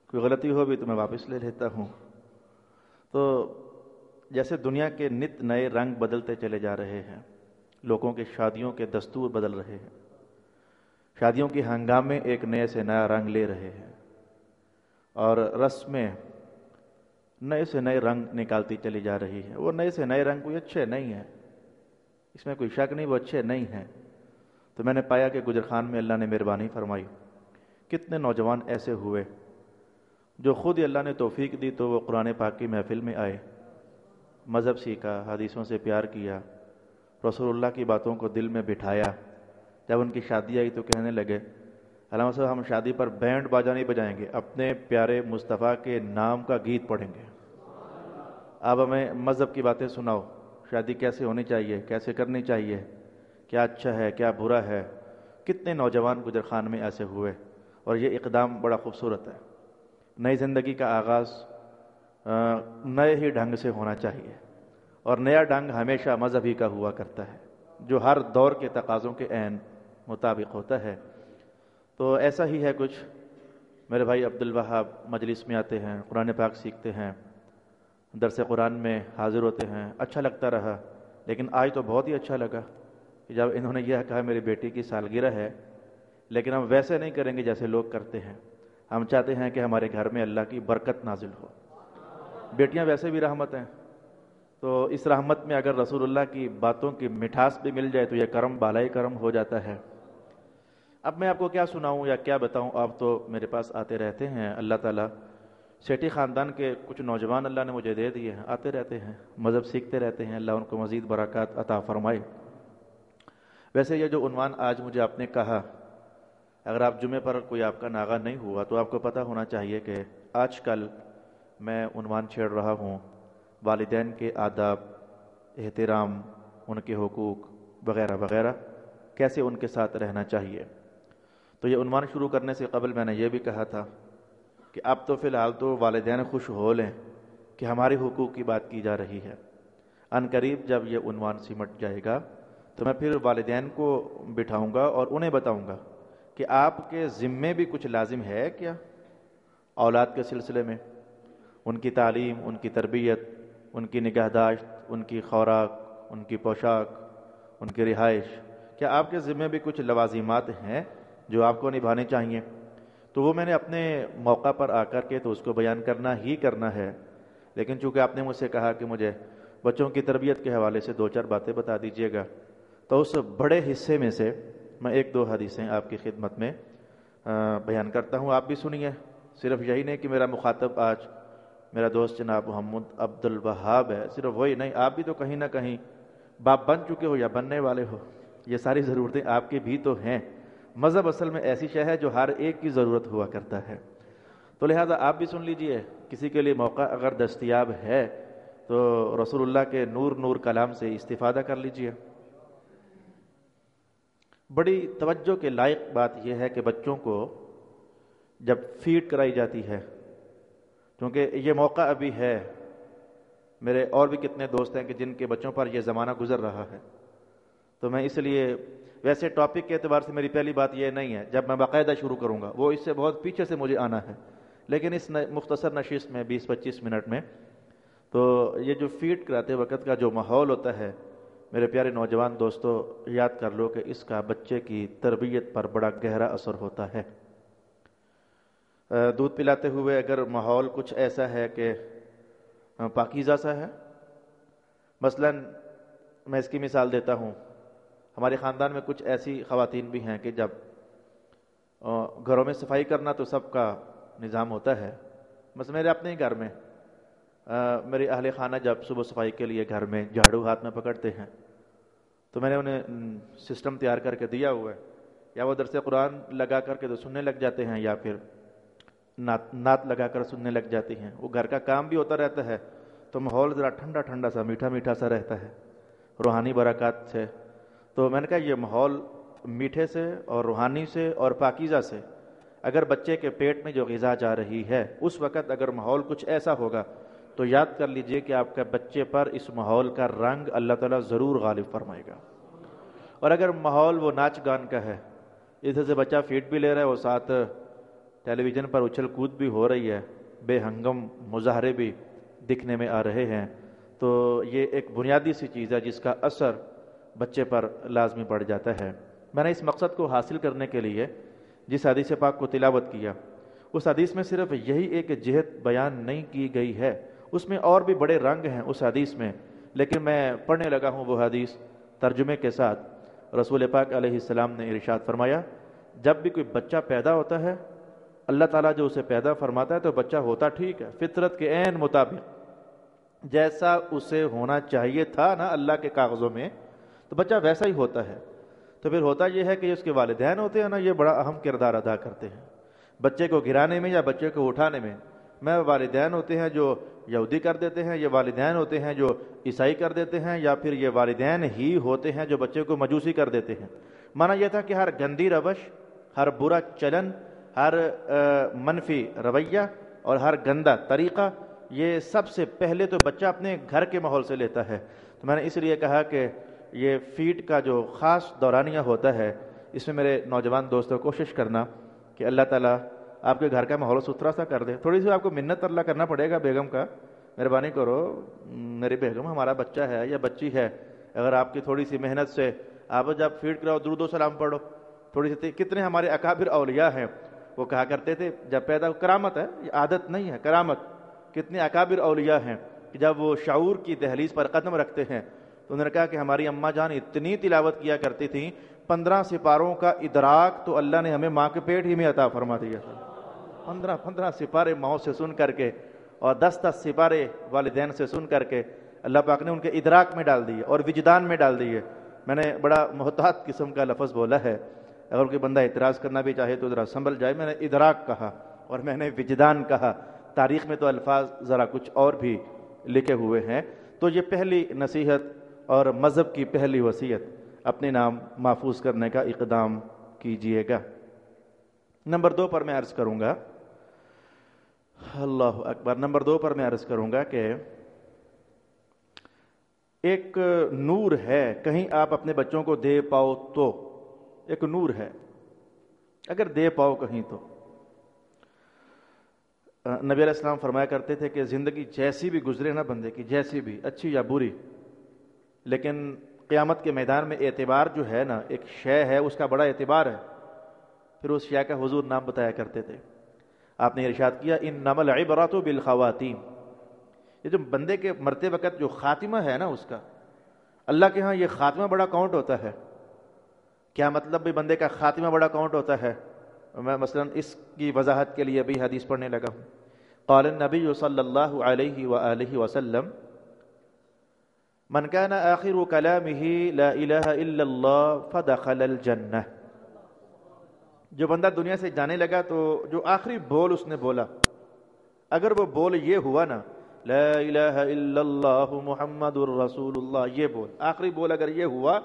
کوئی غلطی ہو بھی تو میں واپس لے لیتا ہوں۔ تو جیسے دنیا کے نت نئے رنگ بدلتے چلے جا رہے ہیں، لوگوں کے شادیوں کے دستور بدل رہے ہیں، شادیوں کی ہنگامے ایک نئے سے نیا رنگ لے رہے ہیں، اور رسمیں نئے سے نئے رنگ نکالتی چلی جا رہی ہے۔ وہ نئے سے نئے رنگ کوئی اچھے نہیں ہیں، اس میں کوئی شک نہیں، وہ اچھے نہیں ہیں۔ تو میں نے پایا کہ گجرخان میں اللہ نے مہربانی فرمائی، کتنے نوجوان ایسے ہوئے جو خود ہی اللہ نے توفیق دی تو وہ قرآن پاک کی محفل میں آئے، مذہب سیکھا، حدیثوں سے پیار کیا، رسول اللہ کی باتوں کو دل میں بٹھایا۔ جب ان کی شادی آئی تو کہنے لگے علامہ صاحب ہم شادی پر بینڈ باجا نہیں بجائیں گے، اپنے پیارے مصطفیٰ کے نام کا گیت پڑھیں گے، آپ ہمیں مذہب کی باتیں سناؤ، شادی کیسے ہونی چاہیے، کیسے کرنی چاہیے، کیا اچھا ہے کیا برا ہے۔ کتنے نوجوان گجرخان میں ایسے ہوئے، اور یہ اقدام بڑا خوبصورت ہے۔ نئی زندگی کا آغاز نئے ہی ڈھنگ سے ہونا چاہیے، اور نیا ڈھنگ ہمیشہ مذہبی کا ہوا کرتا ہے، جو ہر دور کے تقاضوں کے عین مطابق ہوتا ہے۔ تو ایسا ہی ہے کچھ۔ میرے بھائی عبد الوہاب مجلس میں آتے ہیں، قرآن پاک سیکھتے ہیں، درس قرآن میں حاضر ہوتے ہیں، اچھا لگتا رہا۔ لیکن آج تو بہت ہی اچھا لگا کہ جب انہوں نے یہ کہا میری بیٹی کی سالگرہ ہے، لیکن ہم ویسے نہیں کریں گے جیسے لوگ کرتے ہیں، ہم چاہتے ہیں کہ ہمارے گھر میں اللہ کی برکت نازل ہو۔ بیٹیاں ویسے بھی رحمت ہیں، تو اس رحمت میں اگر رسول اللہ کی باتوں کی مٹھاس بھی مل جائے تو یہ کرم بالائی کرم ہو جاتا ہے۔ اب میں آپ کو کیا سناؤں یا کیا بتاؤں، آپ تو میرے پاس آتے رہتے ہیں، اللہ تعالیٰ سیٹھی خاندان کے کچھ نوجوان اللہ نے مجھے دے دیے ہیں، آتے رہتے ہیں، مذہب سیکھتے رہتے ہیں، اللہ ان کو مزید برکات عطا فرمائے۔ ویسے یہ جو عنوان آج مجھے آپ نے کہا، اگر آپ جمعے پر کوئی آپ کا ناغہ نہیں ہوا تو آپ کو پتہ ہونا چاہیے کہ آج کل میں عنوان چھیڑ رہا ہوں والدین کے آداب، احترام، ان کے حقوق وغیرہ وغیرہ، کیسے ان کے ساتھ رہنا چاہیے۔ تو یہ عنوان شروع کرنے سے قبل میں نے یہ بھی کہا تھا کہ اب تو فی الحال تو والدین خوش ہو لیں کہ ہمارے حقوق کی بات کی جا رہی ہے۔ ان قریب جب یہ عنوان سمٹ جائے گا تو میں پھر والدین کو بٹھاؤں گا اور انہیں بتاؤں گا کہ آپ کے ذمے بھی کچھ لازم ہے کیا اولاد کے سلسلے میں، ان کی تعلیم، ان کی تربیت، ان کی نگہداشت، ان کی خوراک، ان کی پوشاک، ان کی رہائش، کیا آپ کے ذمے بھی کچھ لوازمات ہیں جو آپ کو نبھانے چاہیے۔ تو وہ میں نے اپنے موقع پر آ کر کے تو اس کو بیان کرنا ہی کرنا ہے، لیکن چونکہ آپ نے مجھ سے کہا کہ مجھے بچوں کی تربیت کے حوالے سے 2-4 باتیں بتا دیجیے گا، تو اس بڑے حصے میں سے میں 1-2 حدیثیں آپ کی خدمت میں بیان کرتا ہوں، آپ بھی سنیے۔ صرف یہی نہیں کہ میرا مخاطب آج میرا دوست جناب محمد عبد الوہاب ہے، صرف وہی نہیں، آپ بھی تو کہیں نہ کہیں باپ بن چکے ہو یا بننے والے ہو، یہ ساری ضرورتیں آپ کی بھی تو ہیں، مذہب اصل میں ایسی شے ہے جو ہر ایک کی ضرورت ہوا کرتا ہے، تو لہٰذا آپ بھی سن لیجئے، کسی کے لیے موقع اگر دستیاب ہے تو رسول اللہ کے نور کلام سے استفادہ کر لیجئے۔ بڑی توجہ کے لائق بات یہ ہے کہ بچوں کو جب فیڈ کرائی جاتی ہے، کیونکہ یہ موقع ابھی ہے، میرے اور بھی کتنے دوست ہیں کہ جن کے بچوں پر یہ زمانہ گزر رہا ہے، تو میں اس لیے ویسے ٹاپک کے اعتبار سے میری پہلی بات یہ نہیں ہے، جب میں باقاعدہ شروع کروں گا وہ اس سے بہت پیچھے سے مجھے آنا ہے، لیکن اس مختصر نشست میں 20-25 منٹ میں تو یہ جو فیڈ کراتے وقت کا جو ماحول ہوتا ہے میرے پیارے نوجوان دوستو، یاد کر لو کہ اس کا بچے کی تربیت پر بڑا گہرا اثر ہوتا ہے۔ دودھ پلاتے ہوئے اگر ماحول کچھ ایسا ہے کہ پاکیزہ سا ہے، مثلا میں اس کی مثال دیتا ہوں، ہمارے خاندان میں کچھ ایسی خواتین بھی ہیں کہ جب گھروں میں صفائی کرنا تو سب کا نظام ہوتا ہے، مثلا میرے اپنے ہی گھر میں میری اہل خانہ جب صبح صفائی کے لیے گھر میں جھاڑو ہاتھ میں پکڑتے ہیں تو میں نے انہیں سسٹم تیار کر کے دیا ہوا ہے، یا وہ درس قرآن لگا کر کے تو سننے لگ جاتے ہیں، یا پھر نعت لگا کر سننے لگ جاتی ہیں، وہ گھر کا کام بھی ہوتا رہتا ہے تو ماحول ذرا ٹھنڈا ٹھنڈا سا میٹھا میٹھا سا رہتا ہے روحانی برکات سے۔ تو میں نے کہا یہ ماحول میٹھے سے اور روحانی سے اور پاکیزہ سے، اگر بچے کے پیٹ میں جو غذا جا رہی ہے اس وقت اگر ماحول کچھ ایسا ہوگا تو یاد کر لیجئے کہ آپ کے بچے پر اس ماحول کا رنگ اللہ تعالیٰ ضرور غالب فرمائے گا۔ اور اگر ماحول وہ ناچ گان کا ہے، اس سے بچہ فیڈ بھی لے رہا ہے، وہ ساتھ ٹیلی ویژن پر اچھل کود بھی ہو رہی ہے، بے ہنگم مظاہرے بھی دکھنے میں آ رہے ہیں، تو یہ ایک بنیادی سی چیز ہے جس کا اثر بچے پر لازمی پڑ جاتا ہے۔ میں نے اس مقصد کو حاصل کرنے کے لیے جس حدیث پاک کو تلاوت کیا، اس حدیث میں صرف یہی ایک جہت بیان نہیں کی گئی ہے، اس میں اور بھی بڑے رنگ ہیں اس حدیث میں، لیکن میں پڑھنے لگا ہوں وہ حدیث ترجمے کے ساتھ۔ رسول پاک علیہ السلام نے ارشاد فرمایا، جب بھی کوئی بچہ پیدا ہوتا ہے اللہ تعالیٰ جو اسے پیدا فرماتا ہے تو بچہ ہوتا ٹھیک ہے، فطرت کے عین مطابق جیسا اسے ہونا چاہیے تھا نا اللہ کے کاغذوں میں، تو بچہ ویسا ہی ہوتا ہے۔ تو پھر ہوتا یہ ہے کہ اس کے والدین ہوتے ہیں نا، یہ بڑا اہم کردار ادا کرتے ہیں بچے کو گرانے میں یا بچے کو اٹھانے میں۔ میں والدین ہوتے ہیں جو یہودی کر دیتے ہیں، یہ والدین ہوتے ہیں جو عیسائی کر دیتے ہیں، یا پھر یہ والدین ہی ہوتے ہیں جو بچے کو مجوسی کر دیتے ہیں۔ معنی یہ تھا کہ ہر گندی روش، ہر برا چلن، ہر منفی رویہ اور ہر گندا طریقہ، یہ سب سے پہلے تو بچہ اپنے گھر کے ماحول سے لیتا ہے۔ تو میں نے اس لیے کہا کہ یہ فیڈ کا جو خاص دورانیہ ہوتا ہے، اس میں میرے نوجوان دوستوں کوشش کرنا کہ اللہ تعالیٰ آپ کے گھر کا ماحول ستھرا سا کر دے۔ تھوڑی سی آپ کو منت اللہ کرنا پڑے گا بیگم کا، مہربانی کرو میری بیگم، ہمارا بچہ ہے یا بچی ہے، اگر آپ کی تھوڑی سی محنت سے آپ جب فیڈ کراؤ درود و سلام پڑھو تھوڑی سی۔ کتنے ہمارے اکابر اولیاء ہیں وہ کہا کرتے تھے جب پیدا، کرامت ہے یہ عادت نہیں ہے، کرامت، کتنے اکابر اولیاء ہیں کہ جب وہ شعور کی دہلیز پر قدم رکھتے ہیں تو انہوں نے کہا کہ ہماری اماں جان اتنی تلاوت کیا کرتی تھیں، 15 سپاروں کا ادراک تو اللہ نے ہمیں ماں کے پیٹ ہی میں عطا فرما دیا تھا۔ 15 سپارے ماؤں سے سن کر کے اور 10 سپارے والدین سے سن کر کے اللہ پاک نے ان کے ادراک میں ڈال دیے اور وجدان میں ڈال دیے۔ میں نے بڑا محتاط قسم کا لفظ بولا ہے، اگر کوئی بندہ اعتراض کرنا بھی چاہے تو ذرا سنبھل جائے۔ میں نے ادراک کہا اور میں نے وجدان کہا، تاریخ میں تو الفاظ ذرا کچھ اور بھی لکھے ہوئے ہیں۔ تو یہ پہلی نصیحت اور مذہب کی پہلی وصیت، اپنے نام محفوظ کرنے کا اقدام کیجئے گا۔ نمبر 2 پر میں عرض کروں گا، اللہ اکبر، نمبر 2 پر میں عرض کروں گا کہ ایک نور ہے، کہیں آپ اپنے بچوں کو دے پاؤ تو ایک نور ہے، اگر دے پاؤ کہیں تو۔ نبی علیہ السلام فرمایا کرتے تھے کہ زندگی جیسی بھی گزرے نا بندے کی، جیسی بھی اچھی یا بری، لیکن قیامت کے میدان میں اعتبار جو ہے نا، ایک شے ہے اس کا بڑا اعتبار ہے۔ پھر اس شے کا حضور نام بتایا کرتے تھے، آپ نے ارشاد کیا انما العبرۃ بالخواتیم، یہ جو بندے کے مرتے وقت جو خاتمہ ہے نا اس کا، اللہ کے ہاں یہ خاتمہ بڑا کاؤنٹ ہوتا ہے۔ کیا مطلب بھی بندے کا خاتمہ بڑا کاؤنٹ ہوتا ہے؟ میں مثلا اس کی وضاحت کے لیے بھی حدیث پڑھنے لگا ہوں۔ قال النبی صلی اللہ علیہ وآلہ وسلم من كان آخر كلامه لا إله إلا الله فدخل الجنة۔ جو بندہ دنیا سے جانے لگا تو جو آخری بول اس نے بولا، اگر وہ بول یہ ہوا نا، لا الہ الا اللہ محمد الرسول اللہ، یہ بول آخری بول اگر یہ ہوا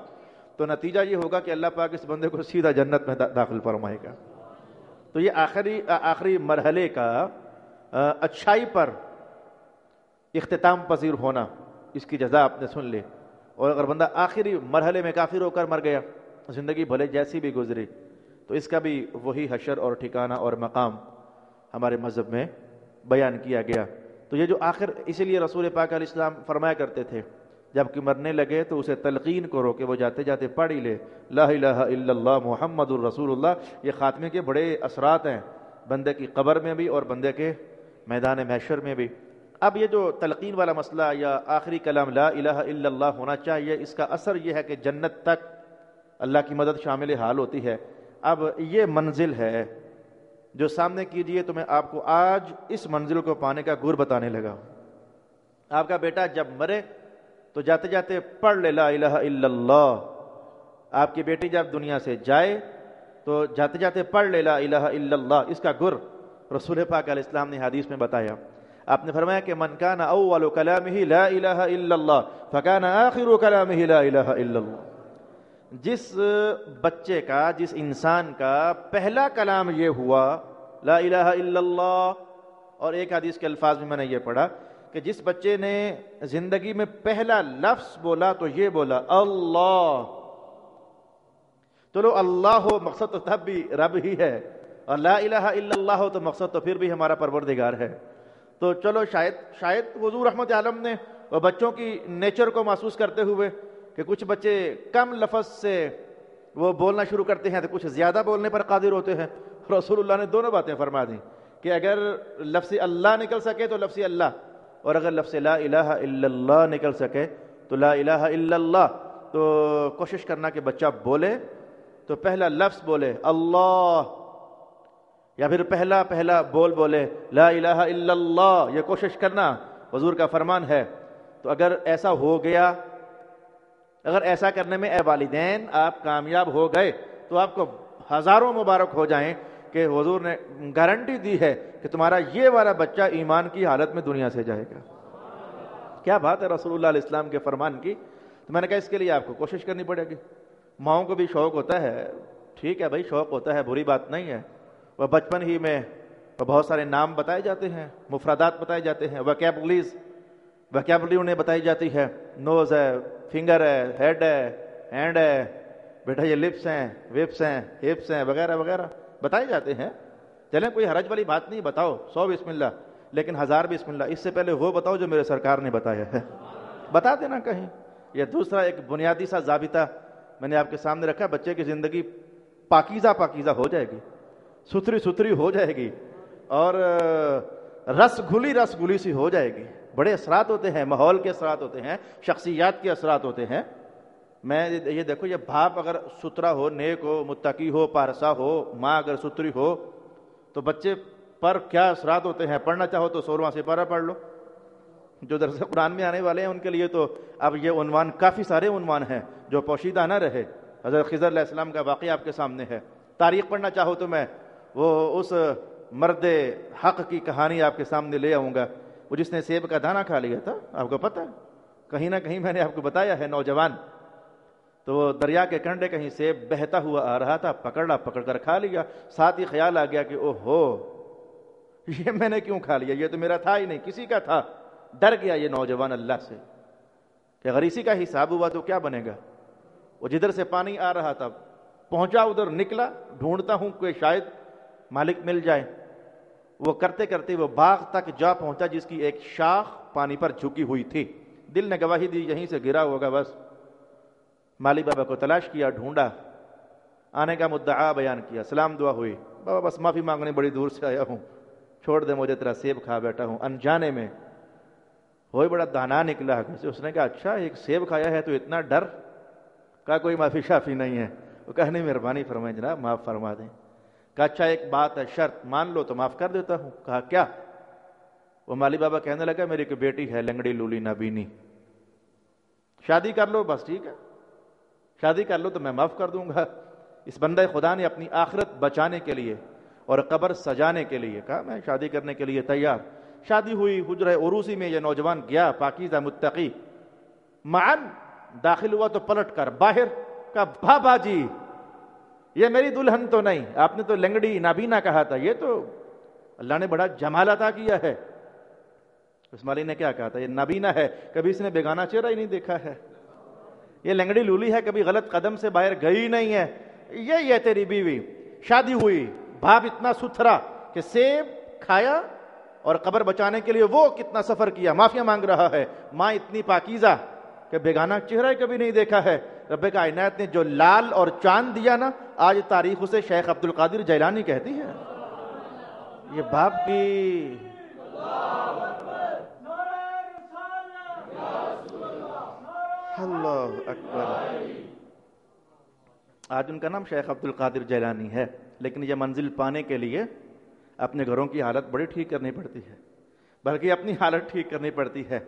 تو نتیجہ یہ ہوگا کہ اللہ پاک اس بندے کو سیدھا جنت میں داخل فرمائے گا۔ تو یہ آخری مرحلے کا اچھائی پر اختتام پذیر ہونا، اس کی جزا آپ نے سن لی۔ اور اگر بندہ آخری مرحلے میں کافر ہو کر مر گیا، زندگی بھلے جیسی بھی گزری، تو اس کا بھی وہی حشر اور ٹھکانہ اور مقام ہمارے مذہب میں بیان کیا گیا۔ تو یہ جو آخر، اسی لیے رسول پاک علیہ السلام فرمایا کرتے تھے جب کہ مرنے لگے تو اسے تلقین کرو کہ وہ جاتے جاتے پڑھ ہی لے لا الہ الا اللہ محمد الرسول اللہ۔ یہ خاتمے کے بڑے اثرات ہیں بندے کی قبر میں بھی اور بندے کے میدان محشر میں بھی۔ اب یہ جو تلقین والا مسئلہ یا آخری کلام لا الہ الا اللہ ہونا چاہیے، اس کا اثر یہ ہے کہ جنت تک اللہ کی مدد شامل حال ہوتی ہے۔ اب یہ منزل ہے جو سامنے کیجئے، تو میں آپ کو آج اس منزل کو پانے کا گر بتانے لگا۔ آپ کا بیٹا جب مرے تو جاتے جاتے پڑھ لے لا الہ الا اللہ۔ آپ کی بیٹی جب دنیا سے جائے تو جاتے جاتے پڑھ لے لا الہ الا اللہ۔ اس کا گر رسول پاک علیہ السلام نے حدیث میں بتایا۔ آپ نے فرمایا کہ من کان اول کلامہ لا الہ الا اللہ فکان آخر کلامہ لا الہ الا اللہ۔ جس بچے کا، جس انسان کا پہلا کلام یہ ہوا لا الہ الا اللہ، اور ایک حدیث کے الفاظ میں نے یہ پڑھا کہ جس بچے نے زندگی میں پہلا لفظ بولا تو یہ بولا اللہ، چلو اللہ ہو مقصد تو تب بھی رب ہی ہے، اور لا الہ الا اللہ ہو تو مقصد تو پھر بھی ہمارا پروردگار ہے۔ تو چلو شاید حضور رحمت عالم نے وہ بچوں کی نیچر کو محسوس کرتے ہوئے کہ کچھ بچے کم لفظ سے وہ بولنا شروع کرتے ہیں تو کچھ زیادہ بولنے پر قادر ہوتے ہیں، رسول اللہ نے دونوں باتیں فرما دیں کہ اگر لفظ اللہ نکل سکے تو لفظ اللہ، اور اگر لفظ لا الہ الا اللہ نکل سکے تو لا الہ الا اللہ۔ تو کوشش کرنا کہ بچہ بولے تو پہلا لفظ بولے اللہ، یا پھر پہلا بول بولے لا الہ الا اللہ، یہ کوشش کرنا حضور کا فرمان ہے۔ تو اگر ایسا ہو گیا، اگر ایسا کرنے میں اے والدین آپ کامیاب ہو گئے تو آپ کو ہزاروں مبارک ہو جائیں کہ حضور نے گارنٹی دی ہے کہ تمہارا یہ والا بچہ ایمان کی حالت میں دنیا سے جائے گا۔ کیا بات ہے رسول اللہ علیہ السلام کے فرمان کی۔ تو میں نے کہا اس کے لیے آپ کو کوشش کرنی پڑے گی۔ ماؤں کو بھی شوق ہوتا ہے، ٹھیک ہے بھائی، شوق ہوتا ہے، بری بات نہیں ہے۔ وہ بچپن ہی میں بہت سارے نام بتائے جاتے ہیں، مفردات بتائے جاتے ہیں، ویکیبلری انہیں بتائی جاتی ہے، نوز ہے، فنگر ہے، ہیڈ ہے، ہینڈ ہے، بیٹا یہ لپس ہیں، وپس ہیں، ہپس ہیں، وغیرہ وغیرہ بتائے جاتے ہیں۔ چلیں کوئی حرج والی بات نہیں، بتاؤ 100 بسم اللہ، لیکن 1000 بسم اللہ، اس سے پہلے وہ بتاؤ جو میرے سرکار نے بتایا ہے، بتا دینا کہیں۔ یہ دوسرا ایک بنیادی سا ضابطہ میں نے آپ کے سامنے رکھا، بچے کی زندگی پاکیزہ ہو جائے گی، ستھری ہو جائے گی، اور رس گلی سی ہو جائے گی۔ بڑے اثرات ہوتے ہیں، ماحول کے اثرات ہوتے ہیں، شخصیات کے اثرات ہوتے ہیں۔ میں یہ دیکھو، یہ باپ اگر ستھرا ہو، نیک ہو، متقی ہو، پارسا ہو، ماں اگر ستھری ہو تو بچے پر کیا اثرات ہوتے ہیں۔ پڑھنا چاہو تو 16واں سپارہ پڑھ لو، جو درس قرآن میں آنے والے ہیں ان کے لیے تو اب یہ عنوان، کافی سارے عنوان ہیں جو پوشیدہ نہ رہے۔ حضرت خضر علیہ السلام کا واقعہ آپ کے سامنے ہے۔ تاریخ پڑھنا چاہو تو میں وہ اس مرد حق کی کہانی آپ کے سامنے لے آؤں گا، وہ جس نے سیب کا دانہ کھا لیا تھا، آپ کو پتہ ہے، کہیں نہ کہیں میں نے آپ کو بتایا ہے، نوجوان۔ تو وہ دریا کے کنڈے کہیں سیب بہتا ہوا آ رہا تھا، پکڑ کر کھا لیا۔ ساتھ ہی خیال آ گیا کہ اوہو، یہ میں نے کیوں کھا لیا، یہ تو میرا تھا ہی نہیں، کسی کا تھا۔ ڈر گیا یہ نوجوان اللہ سے کہ اگر اسی کا حساب ہوا تو کیا بنے گا۔ وہ جدھر سے پانی آ رہا تھا پہنچا، ادھر نکلا، ڈھونڈتا ہوں کہ شاید مالک مل جائے۔ وہ کرتے کرتے وہ باغ تک جا پہنچا جس کی ایک شاخ پانی پر جھکی ہوئی تھی۔ دل نے گواہی دی یہیں سے گرا ہوگا بس۔ مالی بابا کو تلاش کیا، ڈھونڈا، آنے کا مدعا بیان کیا، سلام دعا ہوئی، بابا بس معافی مانگنے بڑی دور سے آیا ہوں، چھوڑ دے مجھے، تیرا سیب کھا بیٹھا ہوں۔ انجانے میں وہی بڑا دانا نکلا، اس نے کہا اچھا ایک سیب کھایا ہے تو اتنا ڈر؟ کہا کوئی معافی شافی نہیں ہے۔ وہ کہا نہیں مہربانی فرمائیں جناب، معاف فرما دیں۔ کہا اچھا ایک بات ہے، شرط مان لو تو معاف کر دیتا ہوں۔ کہا کیا؟ وہ مالی بابا کہنے لگا میری ایک بیٹی ہے لنگڑی لولی نابینی، شادی کر لو بس، ٹھیک ہے شادی کر لو تو میں معاف کر دوں گا۔ اس بندہ خدا نے اپنی آخرت بچانے کے لیے اور قبر سجانے کے لیے کہا میں شادی کرنے کے لیے تیار. شادی ہوئی, حجرہ عروسی میں یہ نوجوان گیا, پاکیزہ متقی, معن داخل ہوا تو پلٹ کر باہر کا بابا جی یہ میری دلہن تو نہیں, آپ نے تو لنگڑی نابینا کہا تھا, یہ تو اللہ نے بڑا جمال عطا کیا ہے. اسماعیل نے کیا کہا تھا, یہ نابینا ہے, کبھی اس نے بیگانہ چہرہ ہی نہیں دیکھا ہے, یہ لنگڑی لولی ہے, کبھی غلط قدم سے باہر گئی نہیں ہے, یہ تیری بیوی. شادی ہوئی, باپ اتنا ستھرا کہ سیب کھایا اور قبر بچانے کے لیے وہ کتنا سفر کیا, معافیا مانگ رہا ہے. ماں اتنی پاکیزہ کہ بیگانہ چہرہ کبھی نہیں دیکھا ہے. رب کائنات نے جو لال اور چاند دیا نا, آج تاریخ اسے شیخ عبد القادر جیلانی کہتی ہے. یہ باپ کی اللہ اکبر. آج ان کا نام شیخ عبد القادر جیلانی ہے, لیکن یہ منزل پانے کے لیے اپنے گھروں کی حالت بڑی ٹھیک کرنی پڑتی ہے, بلکہ اپنی حالت ٹھیک کرنی پڑتی ہے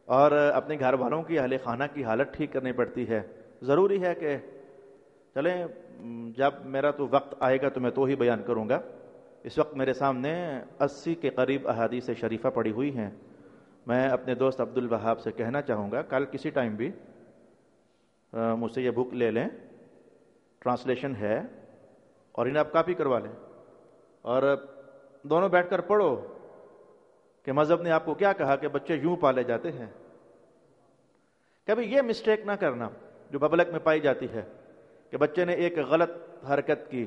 اور اپنے گھر والوں کی اہل خانہ کی حالت ٹھیک کرنی پڑتی ہے. ضروری ہے کہ چلیں, جب میرا تو وقت آئے گا تو میں تو ہی بیان کروں گا. اس وقت میرے سامنے 80 کے قریب احادیث شریفہ پڑی ہوئی ہیں. میں اپنے دوست عبد الوہاب سے کہنا چاہوں گا کل کسی ٹائم بھی مجھ سے یہ بک لے لیں, ٹرانسلیشن ہے, اور انہیں آپ کاپی کروا لیں اور دونوں بیٹھ کر پڑھو کہ مذہب نے آپ کو کیا کہا کہ بچے یوں پالے جاتے ہیں. کبھی یہ مسٹیک نہ کرنا جو پبلک میں پائی جاتی ہے کہ بچے نے ایک غلط حرکت کی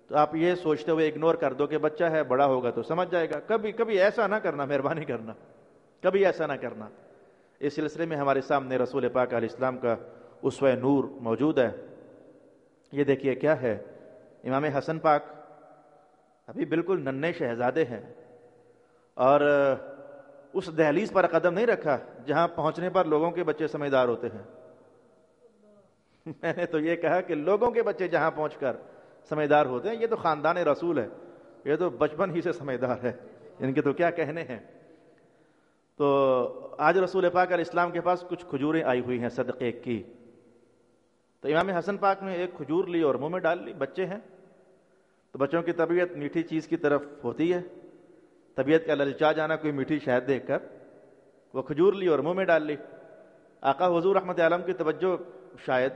تو آپ یہ سوچتے ہوئے اگنور کر دو کہ بچہ ہے, بڑا ہوگا تو سمجھ جائے گا. کبھی ایسا نہ کرنا, مہربانی کرنا, کبھی ایسا نہ کرنا. اس سلسلے میں ہمارے سامنے رسول پاک علیہ السلام کا اسوہ نور موجود ہے. یہ دیکھیے کیا ہے, امام حسن پاک ابھی بالکل ننھے شہزادے ہیں اور اس دہلیز پر قدم نہیں رکھا جہاں پہنچنے پر لوگوں کے بچے سمجھدار ہوتے ہیں. میں نے تو یہ کہا کہ لوگوں کے بچے جہاں پہنچ کر سمجھدار ہوتے ہیں, یہ تو خاندان رسول ہے, یہ تو بچپن ہی سے سمجھدار ہے, ان کے تو کیا کہنے ہیں. تو آج رسول پاک علیہ السلام کے پاس کچھ کھجوریں آئی ہوئی ہیں صدقے کی. تو امام حسن پاک نے ایک کھجور لی اور منہ میں ڈال لی. بچے ہیں تو بچوں کی طبیعت میٹھی چیز کی طرف ہوتی ہے, طبیعت کا للچا جانا کوئی میٹھی شہد دیکھ کر. وہ کھجور لی اور منہ میں ڈال لی. آقا حضور رحمت عالم کی توجہ شاید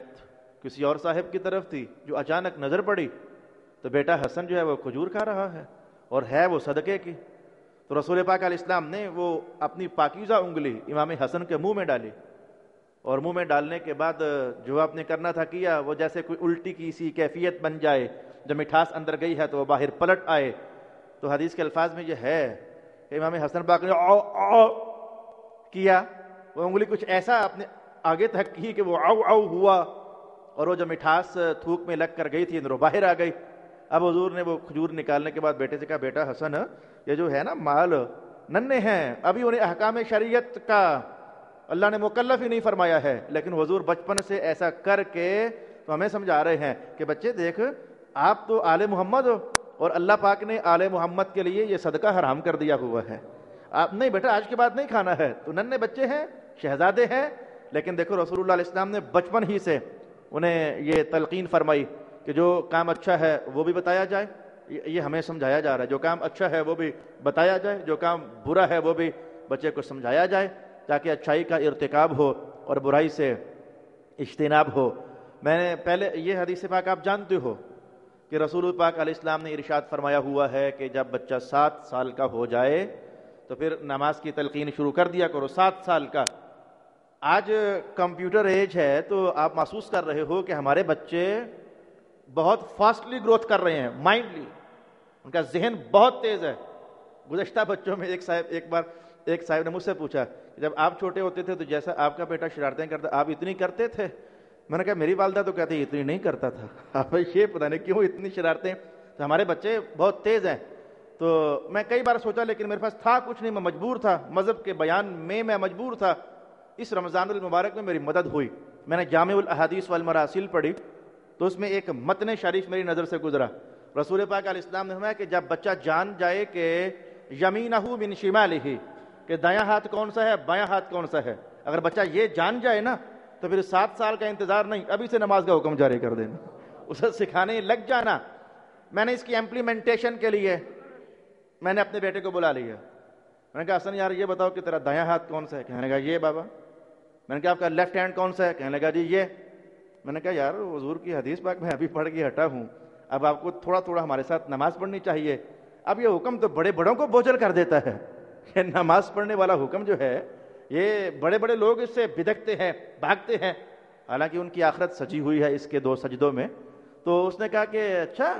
کسی اور صاحب کی طرف تھی جو اچانک نظر پڑی تو بیٹا حسن جو ہے وہ کھجور کھا رہا ہے اور ہے وہ صدقے کی. تو رسول پاک علیہ السلام نے وہ اپنی پاکیزہ انگلی امام حسن کے منہ میں ڈالی اور منہ میں ڈالنے کے بعد جو آپ نے کرنا تھا کیا. وہ جیسے کوئی الٹی کی سی کیفیت بن جائے, جب مٹھاس اندر گئی ہے تو وہ باہر پلٹ آئے. تو حدیث کے الفاظ میں یہ ہے کہ امام حسن پاک نے او او کیا, وہ انگلی کچھ ایسا اپنے آگے تک کی کہ وہ او او ہوا اور وہ جو مٹھاس تھوک میں لگ کر گئی تھی اندروں باہر آ گئی. اب حضور نے وہ کھجور نکالنے کے بعد بیٹے سے کہا, بیٹا حسن یہ جو ہے نا مال ننھے ہیں, ابھی انہیں احکام شریعت کا اللہ نے مکلف ہی نہیں فرمایا ہے, لیکن حضور بچپن سے ایسا کر کے تو ہمیں سمجھا رہے ہیں کہ بچے دیکھ آپ تو آل محمد ہو اور اللہ پاک نے آل محمد کے لیے یہ صدقہ حرام کر دیا ہوا ہے. آپ نہیں بیٹا آج کے بعد نہیں کھانا ہے. تو ننھے بچے ہیں, شہزادے ہیں, لیکن دیکھو رسول اللہ علیہ السلام نے بچپن ہی سے انہیں یہ تلقین فرمائی کہ جو کام اچھا ہے وہ بھی بتایا جائے. یہ ہمیں سمجھایا جا رہا ہے جو کام اچھا ہے وہ بھی بتایا جائے, جو کام برا ہے وہ بھی بچے کو سمجھایا جائے تاکہ اچھائی کا ارتکاب ہو اور برائی سے اجتناب ہو. میں نے پہلے یہ حدیث پاک آپ جانتے ہو کہ رسول پاک علیہ السلام نے ارشاد فرمایا ہوا ہے کہ جب بچہ 7 سال کا ہو جائے تو پھر نماز کی تلقین شروع کر دیا کرو. 7 سال کا. آج کمپیوٹر ایج ہے تو آپ محسوس کر رہے ہو کہ ہمارے بچے بہت فاسٹلی گروتھ کر رہے ہیں, مائنڈلی ان کا ذہن بہت تیز ہے. گزشتہ بچوں میں ایک صاحب نے مجھ سے پوچھا کہ جب آپ چھوٹے ہوتے تھے تو جیسا آپ کا بیٹا شرارتیں کرتا آپ اتنی کرتے تھے؟ میں نے کہا میری والدہ تو کہتی اتنی نہیں کرتا تھا. آپ یہ پتہ نہیں کیوں اتنی شرارتیں. تو ہمارے بچے بہت تیز ہیں. تو میں کئی بار سوچا لیکن میرے پاس تھا کچھ نہیں, میں مجبور تھا, مذہب کے بیان میں مجبور تھا. اس رمضان المبارک میں میری مدد ہوئی. میں نے جامع الاحادیث والمراسل پڑھی تو اس میں ایک متن شریف میری نظر سے گزرا. رسول پاک علیہ السلام نے فرمایا کہ جب بچہ جان جائے کہ یمینہ من شمالہ, کہ دایاں ہاتھ کون سا ہے بایاں ہاتھ کون سا ہے, اگر بچہ یہ جان جائے نا تو پھر 7 سال کا انتظار نہیں, ابھی سے نماز کا حکم جاری کر دینا. اسے سکھانے لگ جانا. میں نے اس کی امپلیمنٹیشن کے لیے میں نے اپنے بیٹے کو بلا لیا. میں نے کہا حسن یار یہ بتاؤ کہ تیرا دایاں ہاتھ کون سا ہے؟ کہنے لگا یہ بابا. میں نے کہا آپ کا لیفٹ ہینڈ کون سا ہے؟ کہنے لگا جی یہ. میں نے کہا یار حضور کی حدیث پاک میں ابھی پڑھ کے ہٹا ہوں, اب آپ کو تھوڑا تھوڑا ہمارے ساتھ نماز پڑھنی چاہیے. اب یہ حکم تو بڑے بڑوں کو بوجھل کر دیتا ہے. یہ نماز پڑھنے والا حکم جو ہے یہ بڑے بڑے لوگ اس سے بدکتے ہیں, بھاگتے ہیں, حالانکہ ان کی آخرت سجی ہوئی ہے اس کے 2 سجدوں میں. تو اس نے کہا کہ اچھا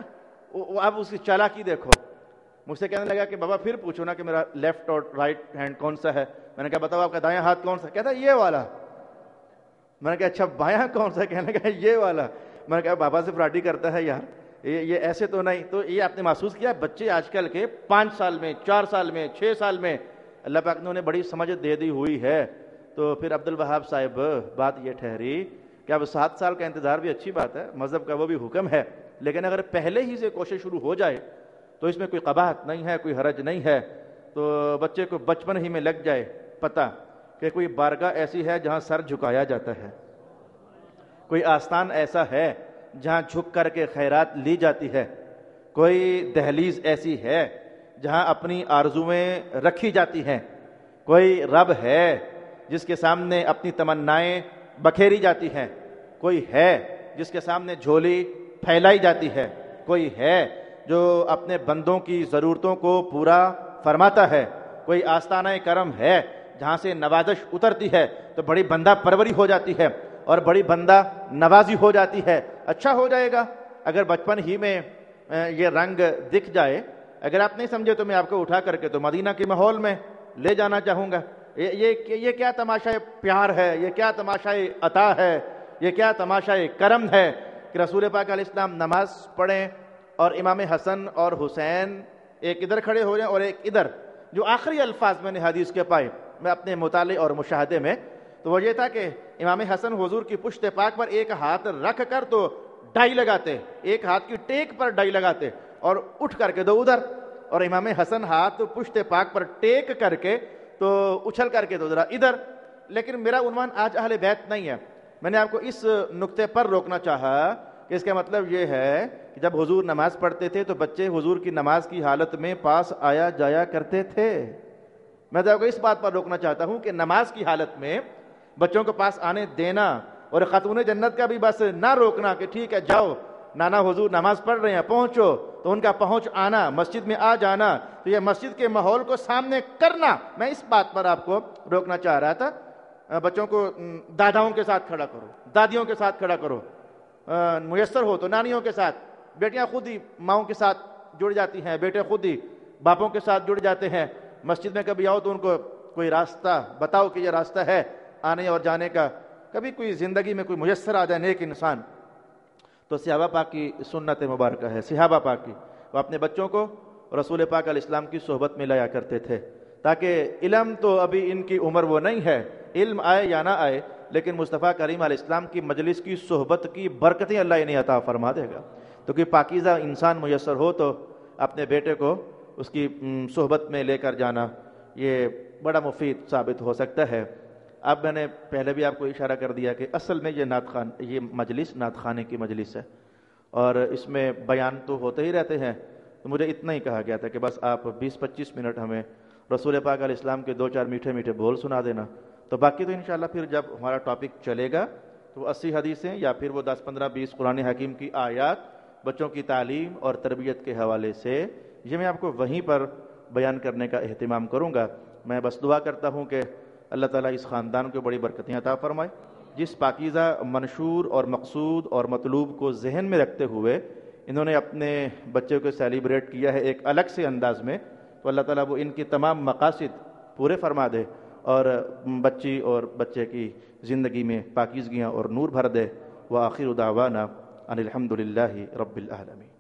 اب اس کی چالاکی دیکھو. مجھ سے کہنے لگا کہ بابا پھر پوچھو نا کہ میرا لیفٹ اور رائٹ ہینڈ کون سا ہے. میں نے کہا بتاؤ آپ کا دایاں ہاتھ کون سا؟ کہتا ہے یہ والا. میں نے کہا اچھا بایاں کون سا؟ کہنے لگا یہ والا. میں نے کہا بابا سے فراڈی کرتا ہے یار, یہ ایسے تو نہیں. تو یہ آپ نے محسوس کیا بچے آج کل کے 5 سال میں 4 سال میں 6 سال میں اللہ پاک نے انہیں بڑی سمجھ دے دی ہوئی ہے. تو پھر عبد الوہاب صاحب بات یہ ٹھہری کہ اب 7 سال کا انتظار بھی اچھی بات ہے, مذہب کا وہ بھی حکم ہے, لیکن اگر پہلے ہی سے کوشش شروع ہو جائے تو اس میں کوئی قباحت نہیں ہے, کوئی حرج نہیں ہے. تو بچے کو بچپن ہی میں لگ جائے پتہ کہ کوئی بارگاہ ایسی ہے جہاں سر جھکایا جاتا ہے, کوئی آستان ایسا ہے جہاں جھک کر کے خیرات لی جاتی ہے, کوئی دہلیز ایسی ہے جہاں اپنی آرزویں رکھی جاتی ہیں, کوئی رب ہے جس کے سامنے اپنی تمنائیں بکھیری جاتی ہیں, کوئی ہے جس کے سامنے جھولی پھیلائی جاتی ہے, کوئی ہے جو اپنے بندوں کی ضرورتوں کو پورا فرماتا ہے, کوئی آستانہ کرم ہے جہاں سے نوازش اترتی ہے تو بڑی بندہ پروری ہو جاتی ہے اور بڑی بندہ نوازی ہو جاتی ہے. اچھا ہو جائے گا اگر بچپن ہی میں یہ رنگ دکھ جائے. اگر آپ نہیں سمجھے تو میں آپ کو اٹھا کر کے تو مدینہ کے ماحول میں لے جانا چاہوں گا. یہ کیا تماشا پیار ہے, یہ کیا تماشا عطا ہے, یہ کیا تماشا کرم ہے کہ رسول پاک علیہ السلام نماز پڑھیں اور امام حسن اور حسین ایک ادھر کھڑے ہو جائیں اور ایک ادھر. جو آخری الفاظ میں نے حدیث کے پائے میں اپنے مطالعے اور مشاہدے میں, تو وہ یہ تھا کہ امام حسن حضور کی پشت پاک پر ایک ہاتھ رکھ کر تو ڈائی لگاتے, ایک ہاتھ کی ٹیک پر ڈائی لگاتے اور اٹھ کر کے دو ادھر, اور امام حسن ہاتھ پشت پاک پر ٹیک کر کے تو اچھل کر کے دو ذرا ادھر. لیکن میرا عنوان آج اہل بیت نہیں ہے. میں نے آپ کو اس نقطے پر روکنا چاہا کہ اس کا مطلب یہ ہے کہ جب حضور نماز پڑھتے تھے تو بچے حضور کی نماز کی حالت میں پاس آیا جایا کرتے تھے. میں آپ کو اس بات پر روکنا چاہتا ہوں کہ نماز کی حالت میں بچوں کو پاس آنے دینا, اور خاتون جنت کا بھی بس نہ روکنا کہ ٹھیک ہے جاؤ نانا حضور نماز پڑھ رہے ہیں پہنچو, تو ان کا پہنچ آنا, مسجد میں آ جانا, تو یہ مسجد کے ماحول کو سامنے کرنا. میں اس بات پر آپ کو روکنا چاہ رہا تھا. بچوں کو داداؤں کے ساتھ کھڑا کرو, دادیوں کے ساتھ کھڑا کرو, میسر ہو تو نانیوں کے ساتھ. بیٹیاں خود ہی ماؤں کے ساتھ جڑ جاتی ہیں, بیٹے خود ہی باپوں کے ساتھ جڑ جاتے ہیں. مسجد میں کبھی آؤ تو ان کو کوئی راستہ بتاؤ کہ یہ راستہ ہے آنے اور جانے کا. کبھی کوئی زندگی میں کوئی میسر آ جائے نیک انسان, تو صحابہ پاک کی سنت مبارکہ ہے. صحابہ پاک کی وہ اپنے بچوں کو رسول پاک علیہ السلام کی صحبت میں لایا کرتے تھے, تاکہ علم تو ابھی ان کی عمر وہ نہیں ہے, علم آئے یا نہ آئے, لیکن مصطفیٰ کریم علیہ السلام کی مجلس کی صحبت کی برکتیں اللہ انہیں عطا فرما دے گا. تو کہ پاکیزہ انسان میسر ہو تو اپنے بیٹے کو اس کی صحبت میں لے کر جانا یہ بڑا مفید ثابت ہو سکتا ہے. اب میں نے پہلے بھی آپ کو اشارہ کر دیا کہ اصل میں یہ مجلس نعت خانے کی مجلس ہے, اور اس میں بیان تو ہوتے ہی رہتے ہیں. تو مجھے اتنا ہی کہا گیا تھا کہ بس آپ 20-25 منٹ ہمیں رسول پاک علیہ السلام کے 2-4 میٹھے میٹھے بول سنا دینا, تو باقی تو انشاءاللہ پھر جب ہمارا ٹاپک چلے گا تو 80 حدیثیں یا پھر وہ 10-15-20 قرآن حکیم کی آیات بچوں کی تعلیم اور تربیت کے حوالے سے یہ میں آپ کو وہیں پر بیان کرنے کا اہتمام کروں گا. میں بس دعا کرتا ہوں کہ اللہ تعالیٰ اس خاندان کو بڑی برکتیں عطا فرمائے. جس پاکیزہ منشور اور مقصود اور مطلوب کو ذہن میں رکھتے ہوئے انہوں نے اپنے بچے کو سیلیبریٹ کیا ہے ایک الگ سے انداز میں, تو اللہ تعالیٰ وہ ان کی تمام مقاصد پورے فرما دے اور بچی اور بچے کی زندگی میں پاکیزگیاں اور نور بھر دے. وآخر دعوانا ان الحمد للہ رب العالمین.